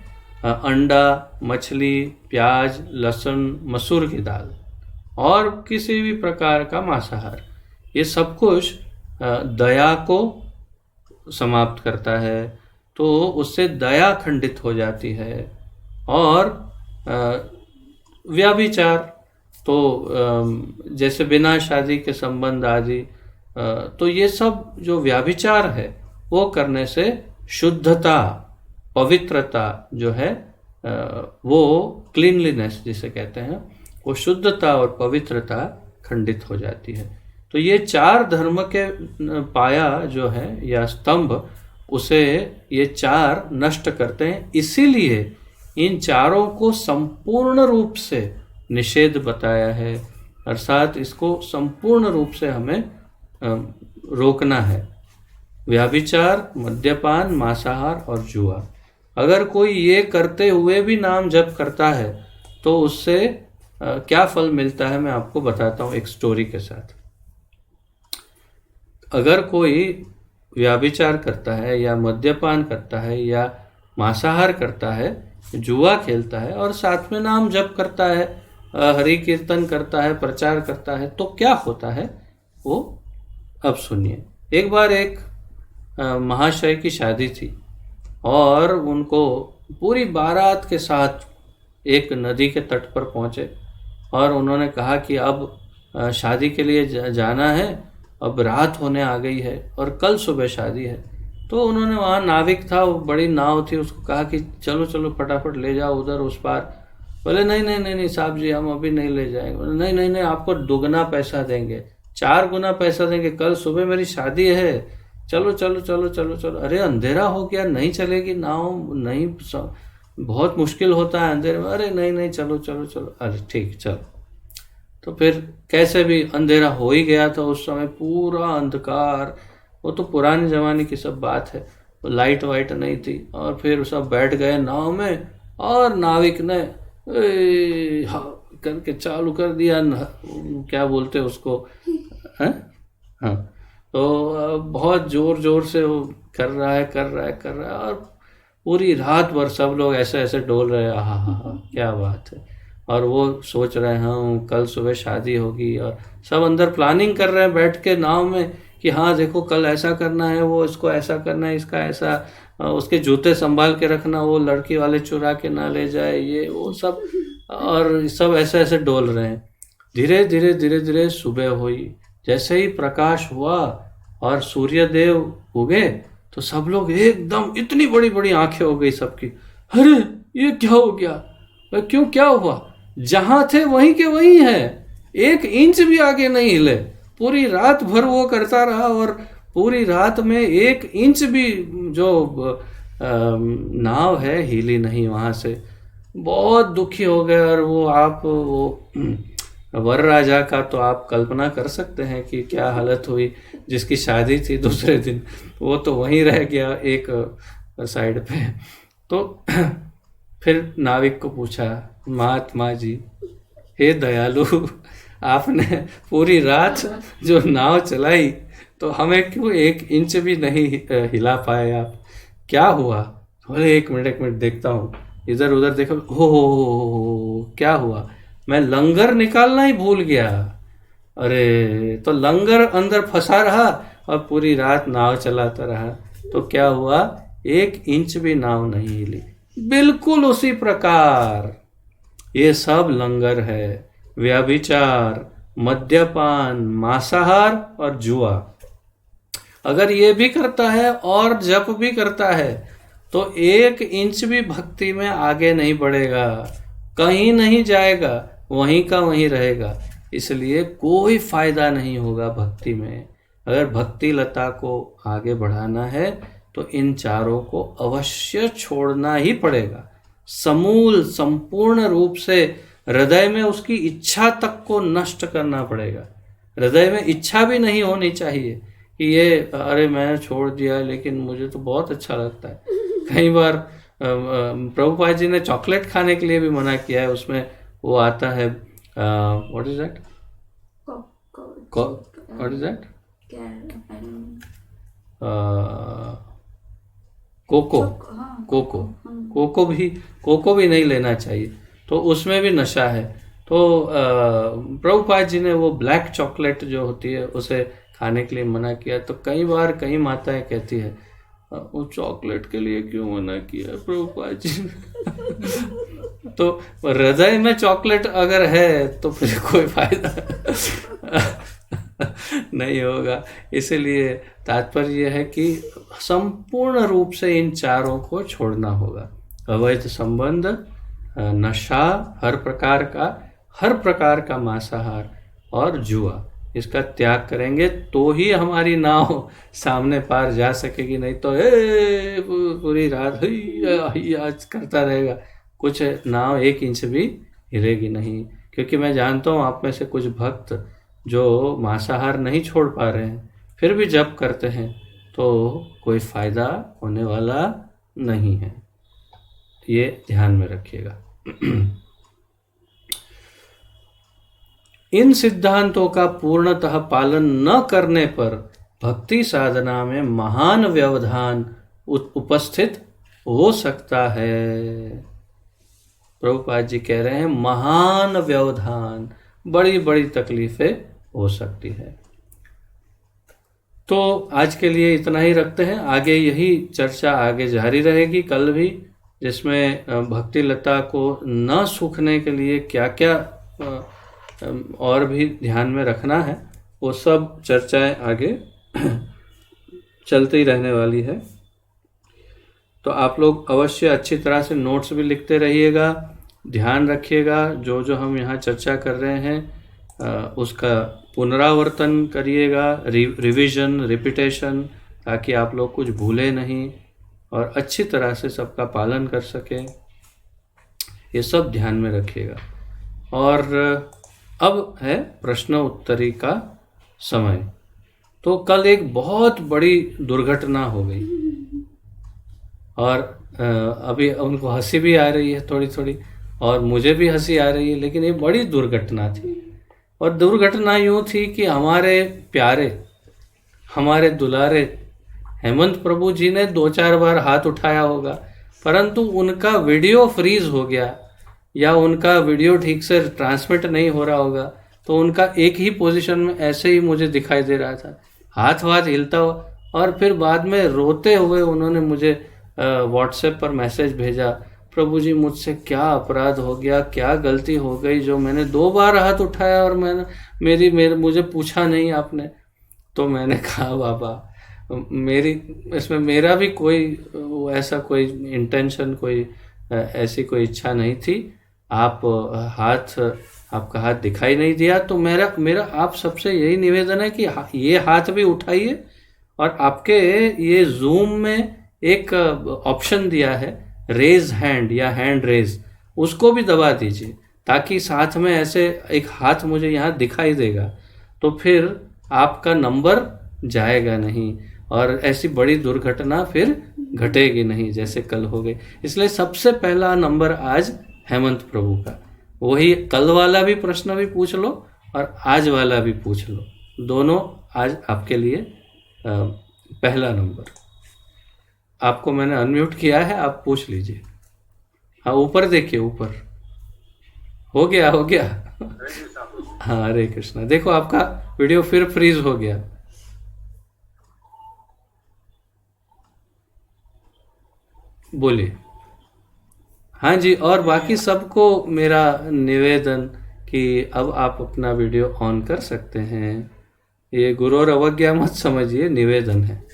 अंडा, मछली, प्याज, लहसुन, मसूर की दाल और किसी भी प्रकार का मांसाहार, ये सब कुछ दया को समाप्त करता है। तो उससे दया खंडित हो जाती है। और व्यभिचार तो जैसे बिना शादी के संबंध आदि, तो ये सब जो व्यभिचार है वो करने से शुद्धता, पवित्रता जो है, वो क्लीनलीनेस जिसे कहते हैं, वो शुद्धता और पवित्रता खंडित हो जाती है। तो ये 4 धर्म के पाया जो है या स्तंभ, उसे ये 4 नष्ट करते हैं। इसीलिए इन चारों को संपूर्ण रूप से निषेध बताया है, अर्थात इसको संपूर्ण रूप से हमें रोकना है। व्यभिचार, मद्यपान, मांसाहार और जुआ। अगर कोई ये करते हुए भी नाम जप करता है तो उससे क्या फल मिलता है मैं आपको बताता हूँ एक स्टोरी के साथ। अगर कोई व्यभिचार करता है या मद्यपान करता है या मांसाहार करता है, जुआ खेलता है और साथ में नाम जप करता है, हरि कीर्तन करता है, प्रचार करता है, तो क्या होता है वो अब सुनिए। एक बार एक महाशय की शादी थी और उनको पूरी बारात के साथ एक नदी के तट पर पहुंचे और उन्होंने कहा कि अब शादी के लिए जाना है, अब रात होने आ गई है और कल सुबह शादी है। तो उन्होंने, वहाँ नाविक था, वो बड़ी नाव थी, उसको कहा कि चलो चलो फटाफट ले जाओ उधर उस पार। बोले नहीं नहीं नहीं नहीं साहब जी, हम अभी नहीं ले जाएंगे। बोले नहीं नहीं नहीं, आपको दुगना पैसा देंगे, 4 गुना पैसा देंगे, कल सुबह मेरी शादी है, चलो चलो चलो चलो चलो। अरे अंधेरा हो गया, नहीं चलेगी नाव, नहीं, बहुत मुश्किल होता है अंधेरे में। अरे नहीं नहीं चलो चलो चलो। अरे ठीक चलो। तो फिर कैसे भी अंधेरा हो ही गया था उस समय, पूरा अंधकार। वो तो पुराने ज़माने की सब बात है, तो लाइट वाइट नहीं थी। और फिर सब बैठ गए नाव में और नाविक ने करके चालू कर दिया, क्या बोलते उसको, हैं? हाँ। तो बहुत ज़ोर ज़ोर से वो कर रहा है और पूरी रात भर सब लोग ऐसे ऐसे डोल रहे हैं, हाँ हाँ हाँ क्या बात है। और वो सोच रहे हैं कल सुबह शादी होगी और सब अंदर प्लानिंग कर रहे हैं बैठ के नाव में कि हाँ देखो कल ऐसा करना है, वो इसको ऐसा करना है, इसका ऐसा, उसके जूते संभाल के रखना, वो लड़की वाले चुरा के ना ले जाए, ये वो सब, और सब ऐसे ऐसे डोल रहे हैं। धीरे धीरे धीरे धीरे सुबह हुई। जैसे ही प्रकाश हुआ और सूर्य देव उगे तो सब लोग एकदम, इतनी बड़ी बड़ी आंखें हो गई सबकी। अरे ये क्या हो गया, क्यों, क्या हुआ? जहां थे वहीं के वहीं है, 1 इंच भी आगे नहीं हिले। पूरी रात भर वो करता रहा और पूरी रात में 1 इंच भी जो नाव है हिली नहीं वहां से। बहुत दुखी हो गए। और वो वर राजा का तो आप कल्पना कर सकते हैं कि क्या हालत हुई। जिसकी शादी थी दूसरे दिन, वो तो वहीं रह गया एक साइड पे। तो फिर नाविक को पूछा, महात्मा जी, हे दयालु, आपने पूरी रात जो नाव चलाई तो हमें क्यों 1 इंच भी नहीं हिला पाए आप, क्या हुआ? बोले 1 मिनट देखता हूँ। इधर उधर देखो, हो क्या हुआ? मैं लंगर निकालना ही भूल गया। अरे तो लंगर अंदर फंसा रहा और पूरी रात नाव चलाता रहा, तो क्या हुआ? 1 इंच भी नाव नहीं हिली। बिल्कुल उसी प्रकार ये सब लंगर है, व्यभिचार, मद्यपान, मांसाहार और जुआ। अगर ये भी करता है और जप भी करता है तो 1 इंच भी भक्ति में आगे नहीं बढ़ेगा, कहीं नहीं जाएगा, वहीं का वहीं रहेगा। इसलिए कोई फायदा नहीं होगा भक्ति में। अगर भक्ति लता को आगे बढ़ाना है तो इन चारों को अवश्य छोड़ना ही पड़ेगा, समूल संपूर्ण रूप से। हृदय में उसकी इच्छा तक को नष्ट करना पड़ेगा। हृदय में इच्छा भी नहीं होनी चाहिए कि ये अरे मैंने छोड़ दिया लेकिन मुझे तो बहुत अच्छा लगता है। कई बार प्रभुपाद जी ने चॉकलेट खाने के लिए भी मना किया है। उसमें वो आता है, what is that, what is that, cocoa, cocoa भी नहीं लेना चाहिए, तो उसमें भी नशा है। तो प्रभुपाद जी ने वो ब्लैक चॉकलेट जो होती है उसे खाने के लिए मना किया। तो कई बार कई माताएं कहती है वो चॉकलेट के लिए क्यों मना किया प्रभुपाद जी ने? तो हृदय में चॉकलेट अगर है तो फिर कोई फायदा नहीं होगा। इसीलिए तात्पर्य यह है कि संपूर्ण रूप से इन चारों को छोड़ना होगा। अवैध संबंध, नशा, हर प्रकार का मांसाहार और जुआ, इसका त्याग करेंगे तो ही हमारी नाव सामने पार जा सकेगी। नहीं तो पूरी रात आज करता रहेगा, कुछ नाव 1 इंच भी हिलेगी नहीं। क्योंकि मैं जानता हूँ आप में से कुछ भक्त जो मांसाहार नहीं छोड़ पा रहे हैं, फिर भी जप करते हैं, तो कोई फायदा होने वाला नहीं है, ये ध्यान में रखिएगा। इन सिद्धांतों का पूर्णतः पालन न करने पर भक्ति साधना में महान व्यवधान उपस्थित हो सकता है। प्रभुपाद जी कह रहे हैं महान व्यवधान, बड़ी बड़ी तकलीफें हो सकती है। तो आज के लिए इतना ही रखते हैं, आगे यही चर्चा आगे जारी रहेगी कल भी, जिसमें भक्ति लता को न सूखने के लिए क्या क्या और भी ध्यान में रखना है, वो सब चर्चाएं आगे चलती रहने वाली है। तो आप लोग अवश्य अच्छी तरह से नोट्स भी लिखते रहिएगा, ध्यान रखिएगा जो जो हम यहाँ चर्चा कर रहे हैं उसका पुनरावर्तन करिएगा, रिवीजन, रिपीटेशन, ताकि आप लोग कुछ भूले नहीं और अच्छी तरह से सबका पालन कर सकें। ये सब ध्यान में रखिएगा। और अब है प्रश्न उत्तरी का समय। तो कल एक बहुत बड़ी दुर्घटना हो गई और अभी उनको हंसी भी आ रही है थोड़ी थोड़ी, और मुझे भी हंसी आ रही है, लेकिन ये बड़ी दुर्घटना थी। और दुर्घटना यूँ थी कि हमारे प्यारे, हमारे दुलारे हेमंत प्रभु जी ने 2-4 बार हाथ उठाया होगा, परंतु उनका वीडियो फ्रीज हो गया या उनका वीडियो ठीक से ट्रांसमिट नहीं हो रहा होगा। तो उनका एक ही पोजीशन में ऐसे ही मुझे दिखाई दे रहा था, हाथ हिलता हुआ। और फिर बाद में रोते हुए उन्होंने मुझे व्हाट्सएप पर मैसेज भेजा, प्रभु जी मुझसे क्या अपराध हो गया, क्या गलती हो गई जो मैंने 2 बार हाथ उठाया और मैंने मुझे पूछा नहीं आपने। तो मैंने कहा बाबा इसमें मेरा भी कोई ऐसा कोई इंटेंशन, कोई ऐसी कोई इच्छा नहीं थी। आपका हाथ दिखाई नहीं दिया, तो मेरा आप सबसे यही निवेदन है कि ये हाथ भी उठाइए और आपके ये जूम में एक ऑप्शन दिया है रेज हैंड या हैंड रेज, उसको भी दबा दीजिए, ताकि साथ में ऐसे एक हाथ मुझे यहाँ दिखाई देगा, तो फिर आपका नंबर जाएगा नहीं और ऐसी बड़ी दुर्घटना फिर घटेगी नहीं जैसे कल हो गई। इसलिए सबसे पहला नंबर आज हेमंत प्रभु का, वही कल वाला भी प्रश्न भी पूछ लो और आज वाला भी पूछ लो, दोनों आज आपके लिए पहला नंबर। आपको मैंने अनम्यूट किया है, आप पूछ लीजिए। हाँ ऊपर देखिए, ऊपर हो गया हाँ हरे कृष्णा। देखो आपका वीडियो फिर फ्रीज हो गया। बोलिए। हाँ जी, और बाकी सबको मेरा निवेदन कि अब आप अपना वीडियो ऑन कर सकते हैं। ये गुरु और अवज्ञा मत समझिए, निवेदन है।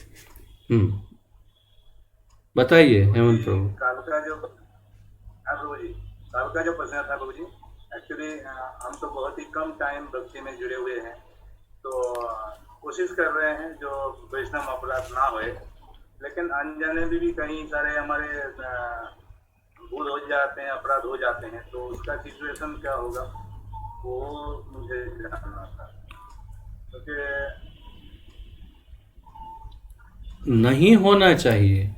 बताइए हेमंत प्रभु। काल का जो प्रश्न था प्रभु जी, एक्चुअली हम तो बहुत ही कम टाइम भक्ति में जुड़े हुए हैं, तो कोशिश कर रहे हैं जो वैष्णव अपराध ना होए, लेकिन अनजाने भी कहीं सारे हमारे भूल हो जाते हैं, अपराध हो जाते हैं, तो उसका सिचुएशन क्या होगा वो मुझे जानना था। क्योंकि नहीं होना चाहिए,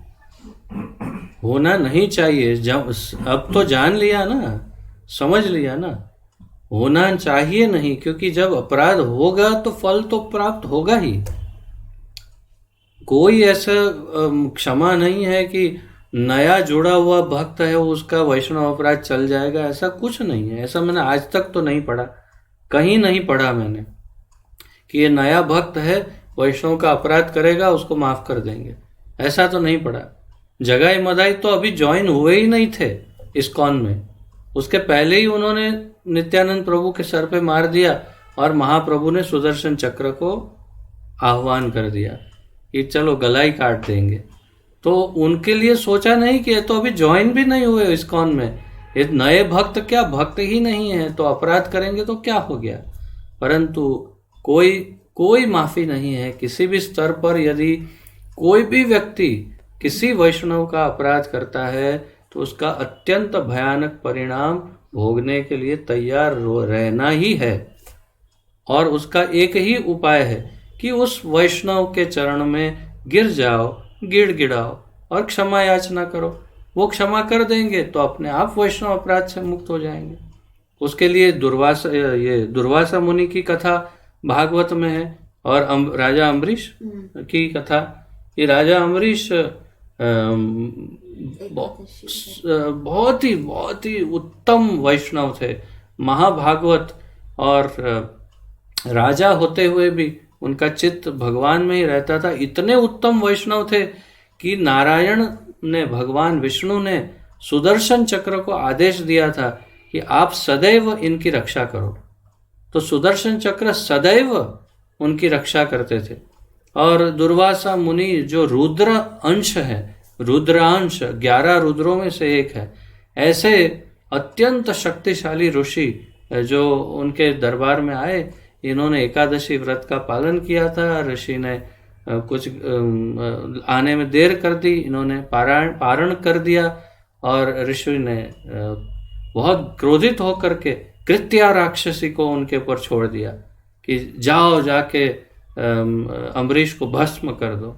होना नहीं चाहिए। जब अब तो जान लिया ना, समझ लिया ना, होना चाहिए नहीं, क्योंकि जब अपराध होगा तो फल तो प्राप्त होगा ही। कोई ऐसा क्षमा नहीं है कि नया जुड़ा हुआ भक्त है उसका वैष्णव अपराध चल जाएगा, ऐसा कुछ नहीं है। ऐसा मैंने आज तक तो नहीं पढ़ा, कहीं नहीं पढ़ा मैंने कि ये नया भक्त है वैष्णव का अपराध करेगा उसको माफ कर देंगे, ऐसा तो नहीं पढ़ा। जगाई मदाई तो अभी ज्वाइन हुए ही नहीं थे इस्कॉन में, उसके पहले ही उन्होंने नित्यानंद प्रभु के सर पे मार दिया और महाप्रभु ने सुदर्शन चक्र को आह्वान कर दिया कि चलो गला ही काट देंगे। तो उनके लिए सोचा नहीं कि ये तो अभी ज्वाइन भी नहीं हुए इस्कॉन में, ये नए भक्त, क्या भक्त ही नहीं है तो अपराध करेंगे तो क्या हो गया। परंतु कोई माफी नहीं है किसी भी स्तर पर। यदि कोई भी व्यक्ति किसी वैष्णव का अपराध करता है तो उसका अत्यंत भयानक परिणाम भोगने के लिए तैयार रहना ही है। और उसका एक ही उपाय है कि उस वैष्णव के चरण में गिर जाओ, गिड़गिड़ाओ और क्षमा याचना करो। वो क्षमा कर देंगे तो अपने आप वैष्णव अपराध से मुक्त हो जाएंगे। उसके लिए दुर्वासा मुनि की कथा भागवत में है और राजा अम्बरीश की कथा। ये राजा अम्बरीश बहुत ही उत्तम वैष्णव थे, महाभागवत, और राजा होते हुए भी उनका चित्त भगवान में ही रहता था। इतने उत्तम वैष्णव थे कि नारायण ने, भगवान विष्णु ने सुदर्शन चक्र को आदेश दिया था कि आप सदैव इनकी रक्षा करो। तो सुदर्शन चक्र सदैव उनकी रक्षा करते थे। और दुर्वासा मुनि जो रुद्र अंश है, रुद्रांश 11 रुद्रों में से एक है, ऐसे अत्यंत शक्तिशाली ऋषि जो उनके दरबार में आए, इन्होंने एकादशी व्रत का पालन किया था। ऋषि ने कुछ आने में देर कर दी, इन्होंने पारण कर दिया और ऋषि ने बहुत क्रोधित होकर के कृत्या राक्षसी को उनके ऊपर छोड़ दिया कि जाओ जाके अम्बरीश को भस्म कर दो।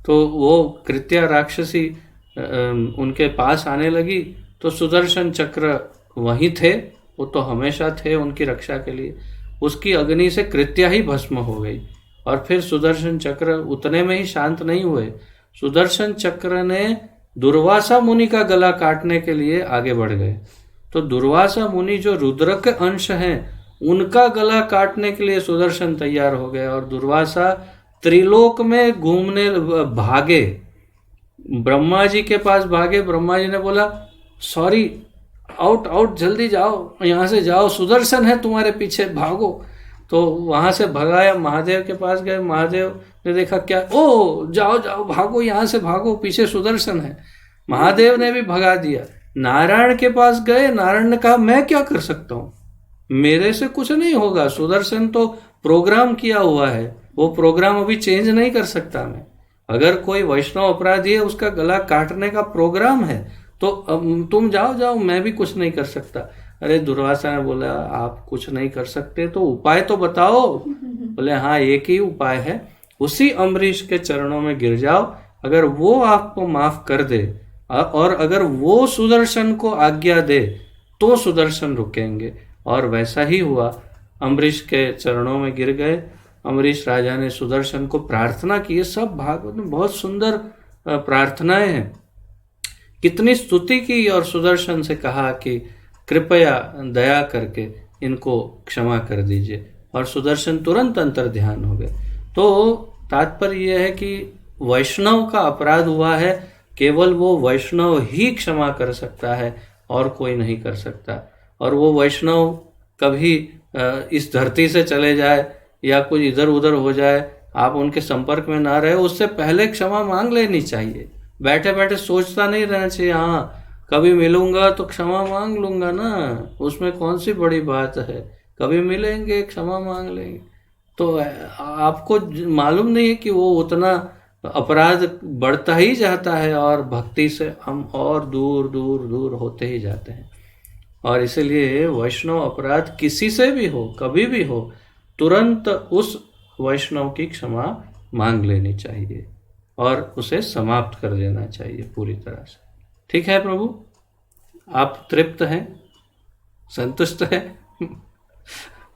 तो वो कृत्या राक्षसी उनके पास आने लगी तो सुदर्शन चक्र वहीं थे, वो तो हमेशा थे उनकी रक्षा के लिए। उसकी अग्नि से कृत्या ही भस्म हो गई और फिर सुदर्शन चक्र उतने में ही शांत नहीं हुए। सुदर्शन चक्र ने दुर्वासा मुनि का गला काटने के लिए आगे बढ़ गए। तो दुर्वासा मुनि जो रुद्र के अंश हैं, उनका गला काटने के लिए सुदर्शन तैयार हो गए और दुर्वासा त्रिलोक में घूमने भागे, ब्रह्मा जी के पास भागे। ब्रह्मा जी ने बोला सॉरी, आउट जल्दी जाओ, यहाँ से जाओ, सुदर्शन है तुम्हारे पीछे, भागो। तो वहां से भगाया, महादेव के पास गए। महादेव ने देखा क्या, ओ जाओ भागो, यहाँ से भागो, पीछे सुदर्शन है। महादेव ने भी भगा दिया। नारायण के पास गए, नारायण ने कहा मैं क्या कर सकता हूँ, मेरे से कुछ नहीं होगा, सुदर्शन तो प्रोग्राम किया हुआ है, वो प्रोग्राम अभी चेंज नहीं कर सकता मैं। अगर कोई वैष्णव अपराधी है, उसका गला काटने का प्रोग्राम है, तो तुम जाओ, मैं भी कुछ नहीं कर सकता। अरे दुर्वासा ने बोला आप कुछ नहीं कर सकते तो उपाय तो बताओ। बोले हाँ, एक ही उपाय है, उसी अम्बरीश के चरणों में गिर जाओ, अगर वो आपको माफ कर दे और अगर वो सुदर्शन को आज्ञा दे तो सुदर्शन रुकेंगे। और वैसा ही हुआ, अम्बरीश के चरणों में गिर गए। अम्बरीश राजा ने सुदर्शन को प्रार्थना की। सब भागवत में बहुत सुंदर प्रार्थनाएं हैं, कितनी स्तुति की और सुदर्शन से कहा कि कृपया दया करके इनको क्षमा कर दीजिए, और सुदर्शन तुरंत अंतर ध्यान हो गए। तो तात्पर्य यह है कि वैष्णव का अपराध हुआ है, केवल वो वैष्णव ही क्षमा कर सकता है और कोई नहीं कर सकता। और वो वैष्णव कभी इस धरती से चले जाए या कुछ इधर उधर हो जाए, आप उनके संपर्क में ना रहे, उससे पहले क्षमा मांग लेनी चाहिए। बैठे बैठे सोचता नहीं रहना चाहिए हाँ कभी मिलूंगा तो क्षमा मांग लूंगा ना, उसमें कौन सी बड़ी बात है, कभी मिलेंगे क्षमा मांग लेंगे। तो आपको मालूम नहीं है कि वो उतना अपराध बढ़ता ही जाता है और भक्ति से हम और दूर दूर दूर होते ही जाते हैं। और इसलिए वैष्णव अपराध किसी से भी हो, कभी भी हो, तुरंत उस वैष्णव की क्षमा मांग लेनी चाहिए और उसे समाप्त कर देना चाहिए पूरी तरह से। ठीक है प्रभु, आप तृप्त हैं, संतुष्ट हैं?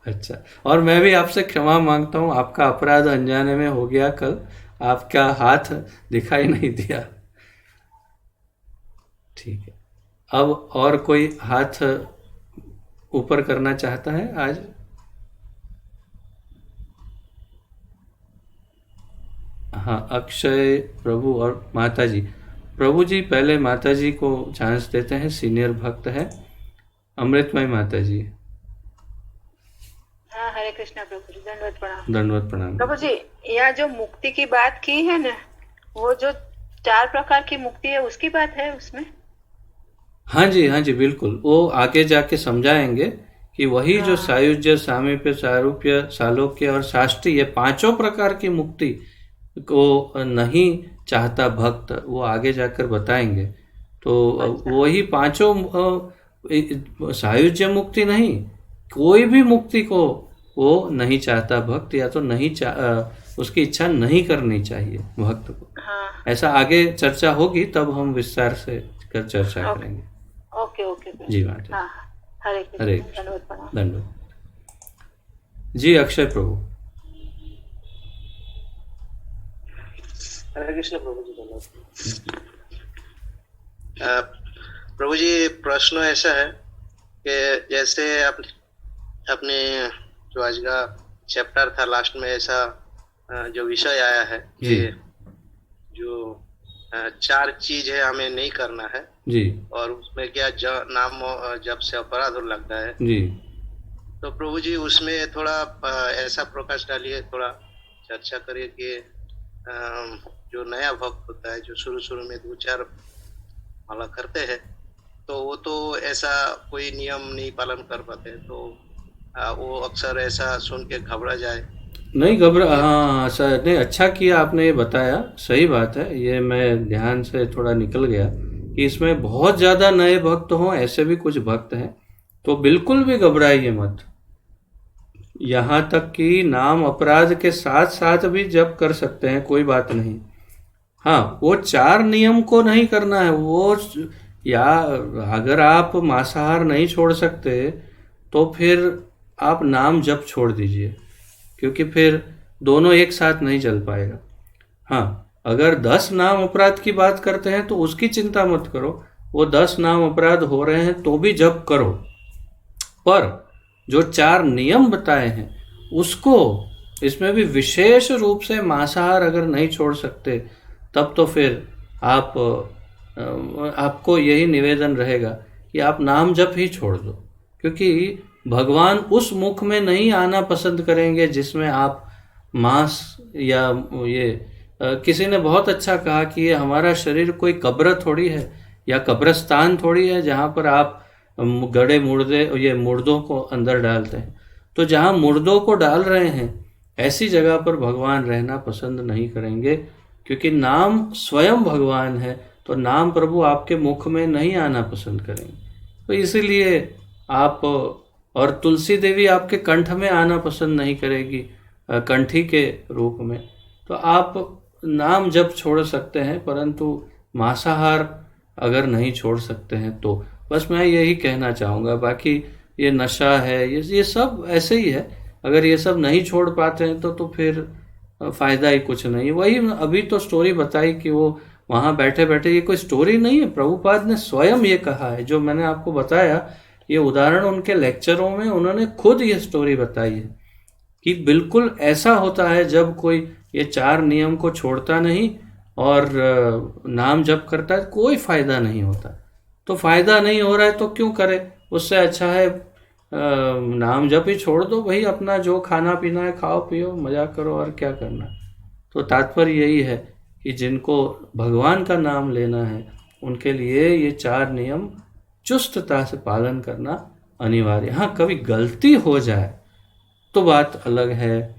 अच्छा, और मैं भी आपसे क्षमा मांगता हूँ, आपका अपराध अनजाने में हो गया, कल आपका हाथ दिखाई नहीं दिया। ठीक है। अब और कोई हाथ ऊपर करना चाहता है आज? हाँ, अक्षय, प्रभु और माता जी। प्रभु जी, पहले माता जी को चांस देते हैं, सीनियर भक्त है। अमृतमय माता जी। हाँ, हरे कृष्णा प्रभु जी, दंडवत प्रणाम। दंडवत प्रणाम। प्रभु जी, यहाँ जो मुक्ति की बात की है ना, वो जो 4 प्रकार की मुक्ति है उसकी बात है उसमें? हाँ जी, हाँ जी, बिल्कुल। वो आगे जाके समझाएंगे कि वही जो सायुज्य, सामीप्य, सारूप्य, सालोक्य और साष्टी, ये 5 प्रकार की मुक्ति को नहीं चाहता भक्त, वो आगे जाकर बताएंगे। तो वही 5 सायुज्य मुक्ति नहीं, कोई भी मुक्ति को वो नहीं चाहता भक्त, या तो नहीं उसकी इच्छा नहीं करनी चाहिए भक्त को। हाँ। ऐसा आगे चर्चा होगी, तब हम विस्तार से कर चर्चा करेंगे। ओके ओके जी माता। हाँ, हरे कृष्ण, दंडवत प्रणाम। दंडवत जी। अक्षय प्रभु। हरे कृष्ण प्रभु जी। प्रभु जी, प्रश्न ऐसा है कि जैसे अपने जो आज का चैप्टर था लास्ट में, ऐसा जो विषय आया है कि जो 4 चीज है हमें नहीं करना है जी, और उसमें क्या नाम जब से अपराध लगता है जी। तो प्रभु जी उसमें थोड़ा ऐसा प्रकाश डालिए, थोड़ा चर्चा करिए कि जो नया भक्त होता है, जो शुरू में 2-4 माला करते हैं, तो वो तो ऐसा कोई नियम नहीं पालन कर पाते, तो वो अक्सर ऐसा सुन के घबरा जाए। नहीं घबरा, हाँ सर, नहीं, अच्छा किया आपने ये बताया, सही बात है। ये मैं ध्यान से थोड़ा निकल गया कि इसमें बहुत ज़्यादा नए भक्त हों, ऐसे भी कुछ भक्त हैं, तो बिल्कुल भी घबराइए मत। यहाँ तक कि नाम अपराध के साथ साथ भी जप कर सकते हैं, कोई बात नहीं। हाँ, वो 4 नियम को नहीं करना है वो, या अगर आप मांसाहार नहीं छोड़ सकते तो फिर आप नाम जप छोड़ दीजिए, क्योंकि फिर दोनों एक साथ नहीं चल पाएगा। हाँ, अगर 10 नाम अपराध की बात करते हैं तो उसकी चिंता मत करो, वो 10 नाम अपराध हो रहे हैं तो भी जप करो, पर जो 4 नियम बताए हैं उसको, इसमें भी विशेष रूप से मांसाहार अगर नहीं छोड़ सकते, तब तो फिर आपको यही निवेदन रहेगा कि आप नाम जप ही छोड़ दो, क्योंकि भगवान उस मुख में नहीं आना पसंद करेंगे जिसमें आप मांस या ये किसी ने बहुत अच्छा कहा कि ये हमारा शरीर कोई कब्र थोड़ी है या कब्रस्तान थोड़ी है जहाँ पर आप गड़े मुर्दे, ये मुर्दों को अंदर डालते हैं। तो जहाँ मुर्दों को डाल रहे हैं ऐसी जगह पर भगवान रहना पसंद नहीं करेंगे, क्योंकि नाम स्वयं भगवान है, तो नाम प्रभु आपके मुख में नहीं आना पसंद करेंगे। तो इसीलिए आप, और तुलसी देवी आपके कंठ में आना पसंद नहीं करेगी कंठी के रूप में, तो आप नाम जब छोड़ सकते हैं, परंतु मांसाहार अगर नहीं छोड़ सकते हैं तो बस मैं यही कहना चाहूँगा। बाकी ये नशा है, ये सब ऐसे ही है, अगर ये सब नहीं छोड़ पाते हैं तो फिर फ़ायदा ही कुछ नहीं। वही अभी तो स्टोरी बताई कि वो वहाँ बैठे बैठे, ये कोई स्टोरी नहीं है, प्रभुपाद ने स्वयं ये कहा है, जो मैंने आपको बताया ये उदाहरण उनके लेक्चरों में उन्होंने खुद ये स्टोरी बताई है कि बिल्कुल ऐसा होता है जब कोई ये 4 नियम को छोड़ता नहीं और नाम जप करता है, कोई फ़ायदा नहीं होता। तो फ़ायदा नहीं हो रहा है तो क्यों करे, उससे अच्छा है नाम जप ही छोड़ दो भाई, अपना जो खाना पीना है खाओ पियो मजा करो, और क्या करना। तो तात्पर्य यही है कि जिनको भगवान का नाम लेना है उनके लिए ये 4 नियम चुस्तता से पालन करना अनिवार्य। हाँ, कभी गलती हो जाए तो बात अलग है,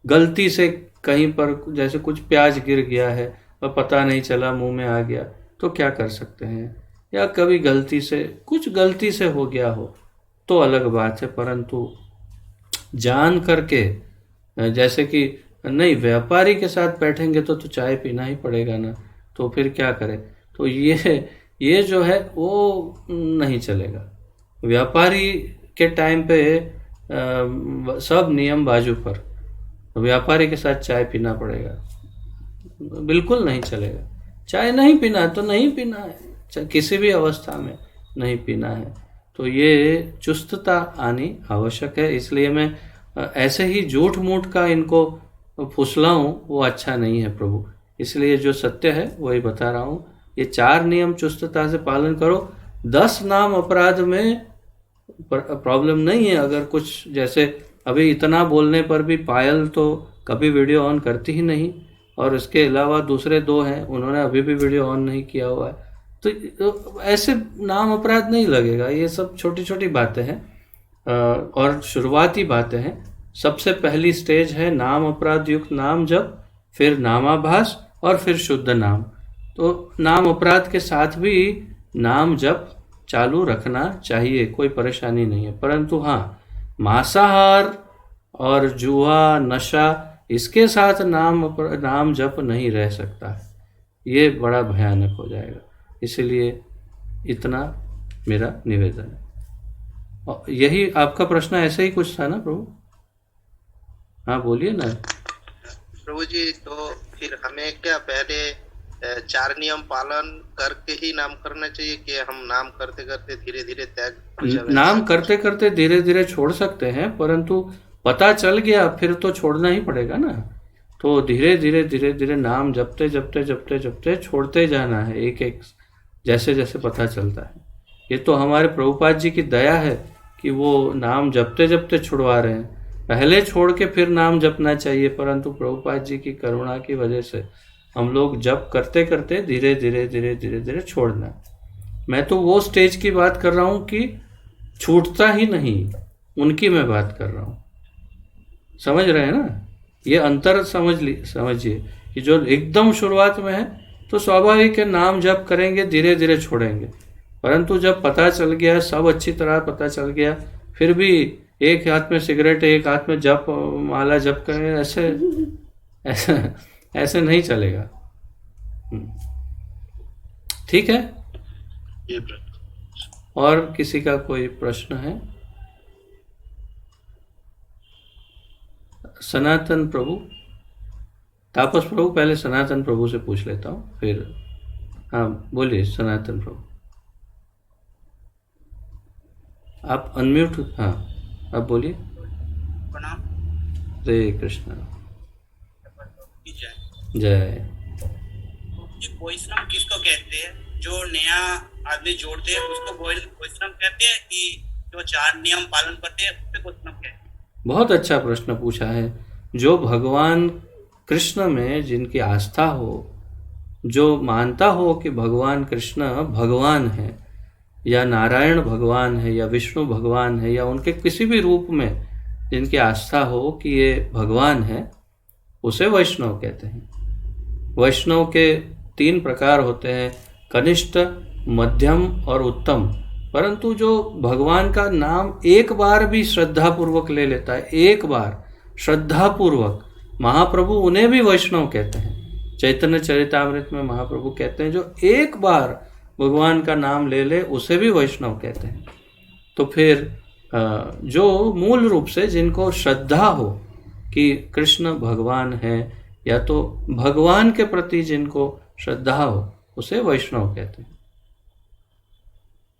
गलती से कहीं पर जैसे कुछ प्याज गिर गया है और पता नहीं चला, मुंह में आ गया, तो क्या कर सकते हैं, या कभी गलती से कुछ गलती से हो गया हो तो अलग बात है, परंतु जान करके, जैसे कि नहीं व्यापारी के साथ बैठेंगे तो चाय पीना ही पड़ेगा ना, तो फिर क्या करें। तो ये जो है वो नहीं चलेगा। व्यापारी के टाइम पे सब नियम बाजू पर, व्यापारी के साथ चाय पीना पड़ेगा, बिल्कुल नहीं चलेगा। चाय नहीं पीना है तो नहीं पीना है, किसी भी अवस्था में नहीं पीना है। तो ये चुस्तता आनी आवश्यक है। इसलिए मैं ऐसे ही झूठ मूठ का इनको फुसलाऊं वो अच्छा नहीं है प्रभु। इसलिए जो सत्य है वही बता रहा हूँ। ये 4 नियम चुस्तता से पालन करो। 10 नाम अपराध में प्रॉब्लम नहीं है। अगर कुछ जैसे अभी इतना बोलने पर भी पायल तो कभी वीडियो ऑन करती ही नहीं, और इसके अलावा दूसरे 2 हैं उन्होंने अभी भी वीडियो ऑन नहीं किया हुआ है। तो ऐसे नाम अपराध नहीं लगेगा। ये सब छोटी छोटी बातें हैं और शुरुआती बातें हैं। सबसे पहली स्टेज है नाम अपराध युक्त नाम जप, फिर नामाभास और फिर शुद्ध नाम। तो नाम अपराध के साथ भी नाम जप चालू रखना चाहिए, कोई परेशानी नहीं है। परंतु हाँ, मांसाहार और जुआ नशा इसके साथ नाम जप नहीं रह सकता है। ये बड़ा भयानक हो जाएगा। इसलिए इतना मेरा निवेदन है। और यही आपका प्रश्न ऐसे ही कुछ था ना प्रभु? हाँ बोलिए ना प्रभु जी। तो फिर हमें क्या पहले 4 नियम पालन करके ही नाम करना चाहिए कि हम नाम करते करते धीरे धीरे त्याग हो जाए? नाम करते करते धीरे धीरे छोड़ सकते हैं, परंतु पता चल गया फिर तो छोड़ना ही पड़ेगा ना। तो धीरे धीरे नाम जपते जपते जपते जपते छोड़ते जाना है, एक एक जैसे जैसे पता चलता है। ये तो हमारे प्रभुपाद जी की दया है कि वो नाम जपते जपते छुड़वा रहे हैं। पहले छोड़ के फिर नाम जपना चाहिए, परंतु प्रभुपाद जी की करुणा की वजह से हम लोग जप करते करते धीरे धीरे छोड़ना। मैं तो वो स्टेज की बात कर रहा हूँ कि छूटता ही नहीं, उनकी मैं बात कर रहा हूँ। समझ रहे हैं ना? ये अंतर समझिए कि जो एकदम शुरुआत में है तो स्वाभाविक है नाम जप करेंगे, धीरे धीरे छोड़ेंगे। परंतु जब पता चल गया, सब अच्छी तरह पता चल गया, फिर भी एक हाथ में सिगरेट एक हाथ में जप माला जप करें, ऐसे नहीं चलेगा। ठीक है। और किसी का कोई प्रश्न है? सनातन प्रभु, तापस प्रभु, पहले सनातन प्रभु से पूछ लेता हूँ फिर। हाँ बोलिए सनातन प्रभु, आप अनम्यूट। हाँ आप बोलिए। हरे कृष्ण। जय। वैष्णव किसको कहते हैं? जो नया आदमी जोड़ते हैं उसको वैष्णव कहते हैं कि जो 4 नियम पालन करते हैं उसको वैष्णव कहते हैं? बहुत अच्छा प्रश्न पूछा है। जो भगवान कृष्ण में जिनकी आस्था हो, जो मानता हो कि भगवान कृष्ण भगवान है या नारायण भगवान है या विष्णु भगवान है या उनके किसी भी रूप में जिनकी आस्था हो कि ये भगवान है, उसे वैष्णव कहते हैं। वैष्णव के 3 प्रकार होते हैं, कनिष्ठ, मध्यम और उत्तम। परंतु जो भगवान का नाम एक बार भी श्रद्धापूर्वक ले लेता है, एक बार श्रद्धापूर्वक, महाप्रभु उन्हें भी वैष्णव कहते हैं। चैतन्य चरितामृत में महाप्रभु कहते हैं जो एक बार भगवान का नाम ले ले उसे भी वैष्णव कहते हैं। तो फिर जो मूल रूप से जिनको श्रद्धा हो कि कृष्ण भगवान है या तो भगवान के प्रति जिनको श्रद्धा हो उसे वैष्णव कहते हैं।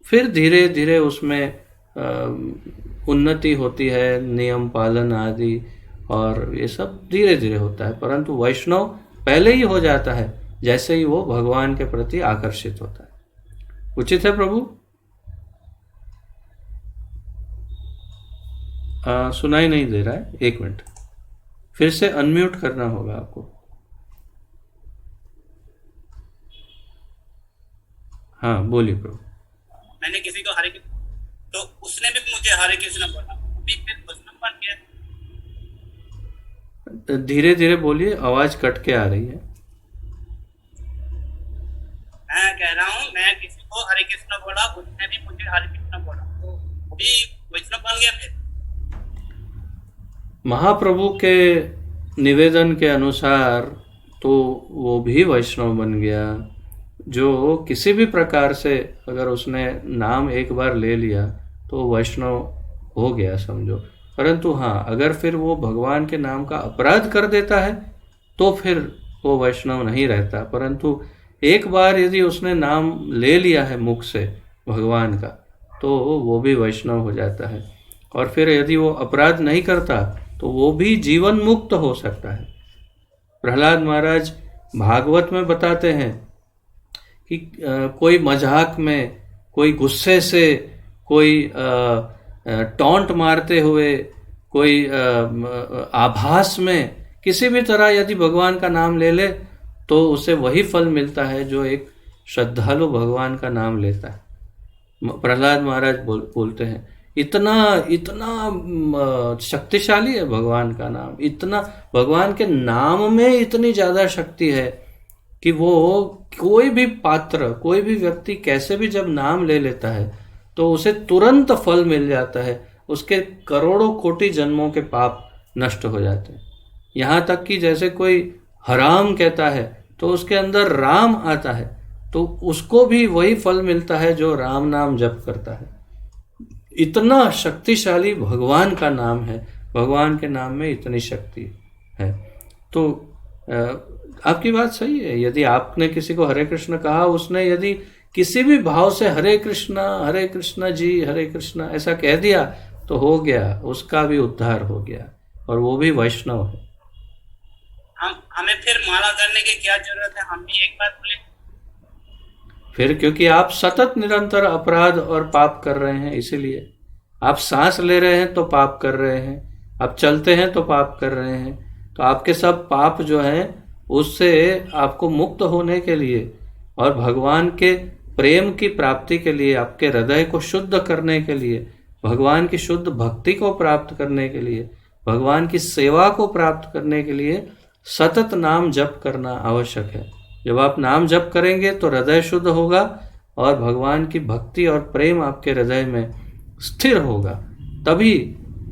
फिर धीरे धीरे उसमें उन्नति होती है, नियम पालन आदि, और ये सब धीरे धीरे होता है। परंतु वैष्णव पहले ही हो जाता है जैसे ही वो भगवान के प्रति आकर्षित होता है। उचित है प्रभु? सुनाई नहीं दे रहा है, 1 मिनट, फिर से अनम्यूट करना होगा आपको। हाँ बोलिए प्रभु। मैंने किसी को हरे कृष्ण, तो उसने भी मुझे हरे कृष्ण बोला, फिर वैष्णव बन गया। धीरे धीरे बोलिए, आवाज कट के आ रही है। मैं कह रहा हूँ, मैं किसी को हरे कृष्ण बोला, उसने भी मुझे हरे कृष्ण बोला, तो वो भी वैष्णव बन गया। फिर महाप्रभु के निवेदन के अनुसार तो वो भी वैष्णव बन गया। जो किसी भी प्रकार से अगर उसने नाम एक बार ले लिया तो वैष्णव हो गया समझो। परंतु हाँ, अगर फिर वो भगवान के नाम का अपराध कर देता है तो फिर वो वैष्णव नहीं रहता। परंतु एक बार यदि उसने नाम ले लिया है मुख से भगवान का, तो वो भी वैष्णव हो जाता है। और फिर यदि वो अपराध नहीं करता तो वो भी जीवन मुक्त हो सकता है। प्रहलाद महाराज भागवत में बताते हैं कि कोई मजाक में, कोई गुस्से से, कोई टॉन्ट मारते हुए, कोई आभास में, किसी भी तरह यदि भगवान का नाम ले ले तो उसे वही फल मिलता है जो एक श्रद्धालु भगवान का नाम लेता है। प्रहलाद महाराज बोलते हैं इतना शक्तिशाली है भगवान का नाम, इतना भगवान के नाम में इतनी ज़्यादा शक्ति है कि वो कोई भी पात्र, कोई भी व्यक्ति कैसे भी जब नाम ले लेता है तो उसे तुरंत फल मिल जाता है, उसके करोड़ों कोटि जन्मों के पाप नष्ट हो जाते हैं। यहाँ तक कि जैसे कोई हराम कहता है तो उसके अंदर राम आता है, तो उसको भी वही फल मिलता है जो राम नाम जप करता है। इतना शक्तिशाली भगवान का नाम है, भगवान के नाम में इतनी शक्ति है। तो आपकी बात सही है, यदि आपने किसी को हरे कृष्ण कहा, उसने यदि किसी भी भाव से हरे कृष्णा जी हरे कृष्णा ऐसा कह दिया तो हो गया, उसका भी उद्धार हो गया और वो भी वैष्णव है। हमें फिर माला करने की क्या जरूरत है? हम भी एक बार बोले फिर, क्योंकि आप सतत निरंतर अपराध और पाप कर रहे हैं, इसीलिए आप सांस ले रहे हैं तो पाप कर रहे हैं, आप चलते हैं तो पाप कर रहे हैं। तो आपके सब पाप जो हैं उससे आपको मुक्त होने के लिए और भगवान के प्रेम की प्राप्ति के लिए, आपके हृदय को शुद्ध करने के लिए, भगवान की शुद्ध भक्ति को प्राप्त करने के लिए, भगवान की सेवा को प्राप्त करने के लिए सतत नाम जप करना आवश्यक है। जब आप नाम जप करेंगे तो हृदय शुद्ध होगा और भगवान की भक्ति और प्रेम आपके हृदय में स्थिर होगा। तभी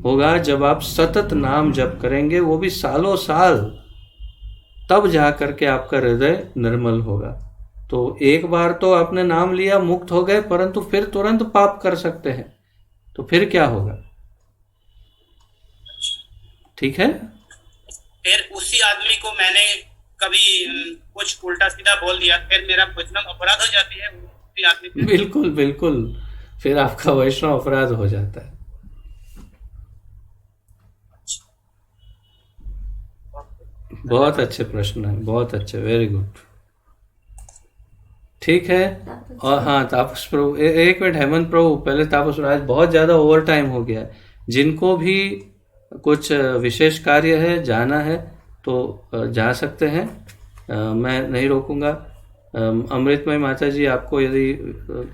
होगा जब आप सतत नाम जप करेंगे, वो भी सालों साल, तब जा करके आपका हृदय निर्मल होगा। तो एक बार तो आपने नाम लिया, मुक्त हो गए, परंतु फिर तुरंत पाप कर सकते हैं, तो फिर क्या होगा? ठीक है। फिर उसी आदमी को मैंने कभी कुछ उल्टा सीधा बोल दिया, फिर मेरा वैष्णव अपराध हो जाती है उसी आदमी पे। बिल्कुल बिल्कुल, फिर आपका वैष्णव अपराध हो जाता है। बहुत अच्छे प्रश्न है, बहुत अच्छे, वेरी गुड। ठीक है। और हाँ, तापस प्रभु, एक मिनट हेमंत प्रभु, पहले तापस प्रभु, आज बहुत ज़्यादा ओवर टाइम हो गया है। जिनको भी कुछ विशेष कार्य है, जाना है, तो जा सकते हैं, मैं नहीं रोकूंगा। अमृतमय माता जी, आपको यदि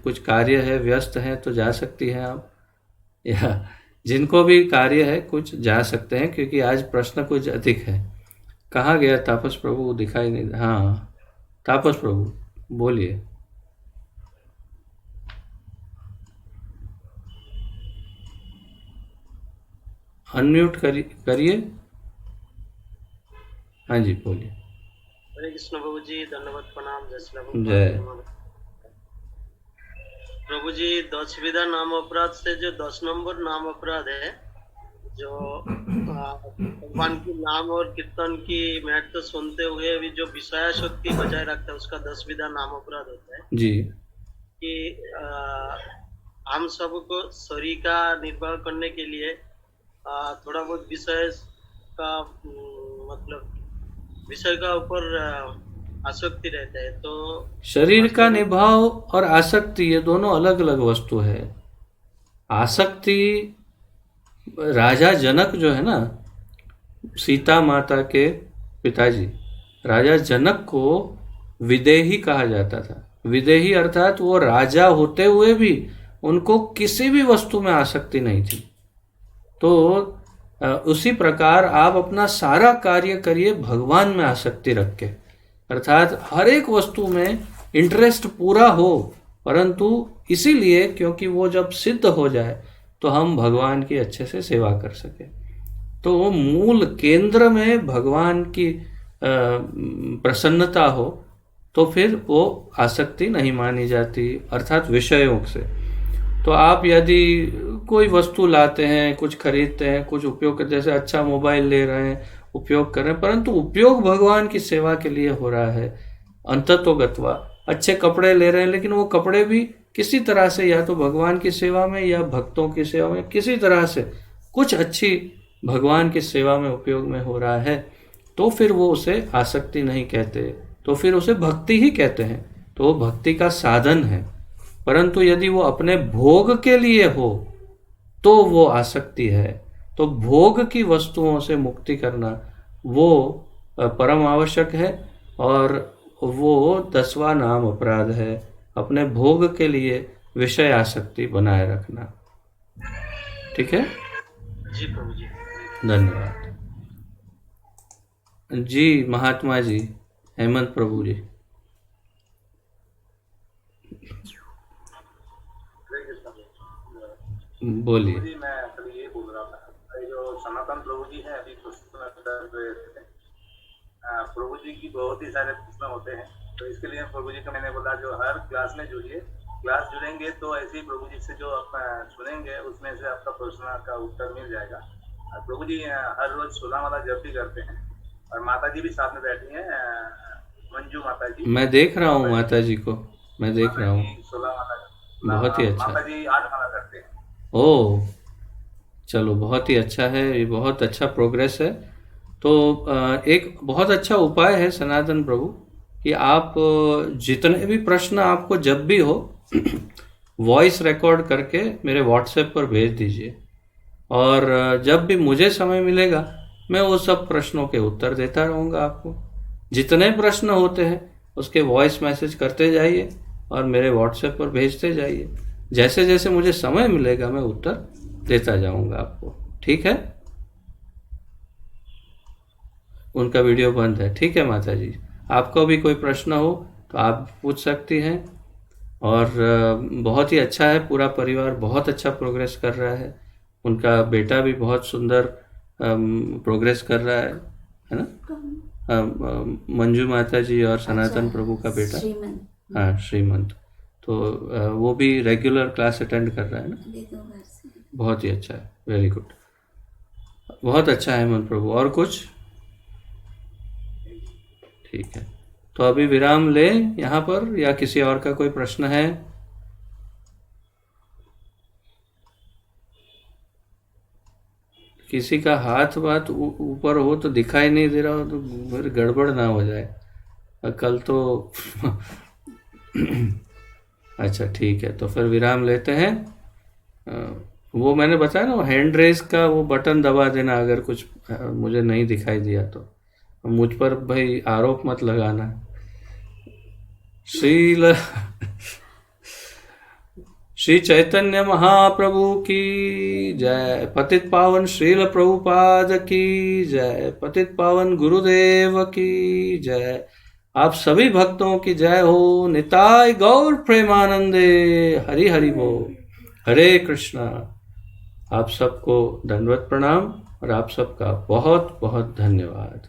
कुछ कार्य है, व्यस्त हैं, तो जा सकती हैं आप, या जिनको भी कार्य है कुछ जा सकते हैं, क्योंकि आज प्रश्न कुछ अधिक है। कहाँ गया तापस प्रभु? दिखाई नहीं। हाँ तापस प्रभु बोलिए। अनम्यूट करिए। हाँ जी बोलिए। हरे कृष्ण प्रभु जी, धन्यवाद, प्रणाम, जय श्री राम। जय प्रभु जी, 10 विधा नाम अपराध से जो 10 नंबर नाम अपराध है, जो भगवान की नाम और कीर्तन की महत्व सुनते हुए भी जो विषय शक्ति बजाय रखता है, उसका 10 विधा नाम अपराध होता है जी। कि हम सबको शरीर का निर्वाह करने के लिए थोड़ा बहुत विषय का मतलब विषय का ऊपर आसक्ति रहता है। तो शरीर का निभाव और आसक्ति, ये दोनों अलग अलग वस्तु है। आसक्ति, राजा जनक जो है ना, सीता माता के पिताजी, राजा जनक को विदेही कहा जाता था। विदेही अर्थात वो राजा होते हुए भी उनको किसी भी वस्तु में आसक्ति नहीं थी। तो उसी प्रकार आप अपना सारा कार्य करिए भगवान में आसक्ति रख के, अर्थात हर एक वस्तु में इंटरेस्ट पूरा हो, परंतु इसीलिए क्योंकि वो जब सिद्ध हो जाए तो हम भगवान की अच्छे से सेवा कर सके। तो वो मूल केंद्र में भगवान की प्रसन्नता हो तो फिर वो आसक्ति नहीं मानी जाती, अर्थात विषयों से। तो आप यदि कोई वस्तु लाते हैं, कुछ खरीदते हैं, कुछ उपयोग करते हैं, जैसे अच्छा मोबाइल ले रहे हैं, उपयोग कर रहे हैं, परंतु उपयोग भगवान की सेवा के लिए हो रहा है, अंततोगत्वा अच्छे कपड़े ले रहे हैं, लेकिन वो कपड़े भी किसी तरह से या तो भगवान की सेवा में या भक्तों की सेवा में किसी तरह से कुछ अच्छी भगवान की सेवा में उपयोग में हो रहा है, तो फिर वो उसे आसक्ति नहीं कहते, तो फिर उसे भक्ति ही कहते हैं। तो वो भक्ति का साधन है। परंतु यदि वो अपने भोग के लिए हो तो वो आसक्ति है। तो भोग की वस्तुओं से मुक्ति करना वो परम आवश्यक है, और वो 10वां नाम अपराध है, अपने भोग के लिए विषय आसक्ति बनाए रखना। ठीक है जी प्रभु जी। धन्यवाद जी। महात्मा जी हेमंत प्रभु जी बोलिए। जी मैं अभी ये बोल रहा था, ये जो सनातन प्रभु जी है अभी प्रश्न कर रहे थे, प्रभु जी की बहुत ही सारे प्रश्न होते हैं, तो इसके लिए प्रभु जी को मैंने बोला जो हर क्लास में जुड़िए, क्लास जुड़ेंगे तो ऐसे ही प्रभु जी से जो आप सुनेंगे उसमें से आपका प्रश्न का उत्तर मिल जाएगा। प्रभु जी हर रोज 16 माला जप भी करते हैं, और माता जी भी साथ में बैठी हैं, मंजू माता जी। मैं देख रहा हूँ माता जी को, मैं देख रहा हूँ। 16 माला बहुत ही अच्छा। माता जी 8 माला करते हैं। ओह चलो, बहुत ही अच्छा है, ये बहुत अच्छा प्रोग्रेस है। तो एक बहुत अच्छा उपाय है सनातन प्रभु कि आप जितने भी प्रश्न आपको जब भी हो वॉइस रिकॉर्ड करके मेरे व्हाट्सएप पर भेज दीजिए, और जब भी मुझे समय मिलेगा मैं वो सब प्रश्नों के उत्तर देता रहूँगा। आपको जितने प्रश्न होते हैं उसके वॉइस मैसेज करते जाइए और मेरे व्हाट्सएप पर भेजते जाइए। जैसे जैसे मुझे समय मिलेगा मैं उत्तर देता जाऊँगा आपको। ठीक है, उनका वीडियो बंद है। ठीक है माता जी, आपको भी कोई प्रश्न हो तो आप पूछ सकती हैं। और बहुत ही अच्छा है, पूरा परिवार बहुत अच्छा प्रोग्रेस कर रहा है। उनका बेटा भी बहुत सुंदर प्रोग्रेस कर रहा है ना? मंजू माता जी और सनातन प्रभु का बेटा, हाँ श्रीमंत, तो वो भी रेगुलर क्लास अटेंड कर रहा है ना? बहुत ही अच्छा है, वेरी गुड, बहुत अच्छा है मन प्रभु। और कुछ? ठीक है, तो अभी विराम ले यहाँ पर, या किसी और का कोई प्रश्न है? किसी का हाथ बात ऊपर हो तो दिखाई नहीं दे रहा हो तो फिर गड़बड़ ना हो जाए कल तो अच्छा ठीक है, तो फिर विराम लेते हैं। वो मैंने बताया ना, हैंड रेस का वो बटन दबा देना अगर कुछ मुझे नहीं दिखाई दिया तो। मुझ पर भाई आरोप मत लगाना। श्री चैतन्य महाप्रभु की जय, पतित पावन श्रील प्रभुपाद की जय, पतित पावन गुरुदेव की जय, आप सभी भक्तों की जय हो। निताय गौर प्रेमानंदे, हरि हरि बोल, हरे कृष्णा। आप सबको दंडवत प्रणाम और आप सबका बहुत बहुत धन्यवाद।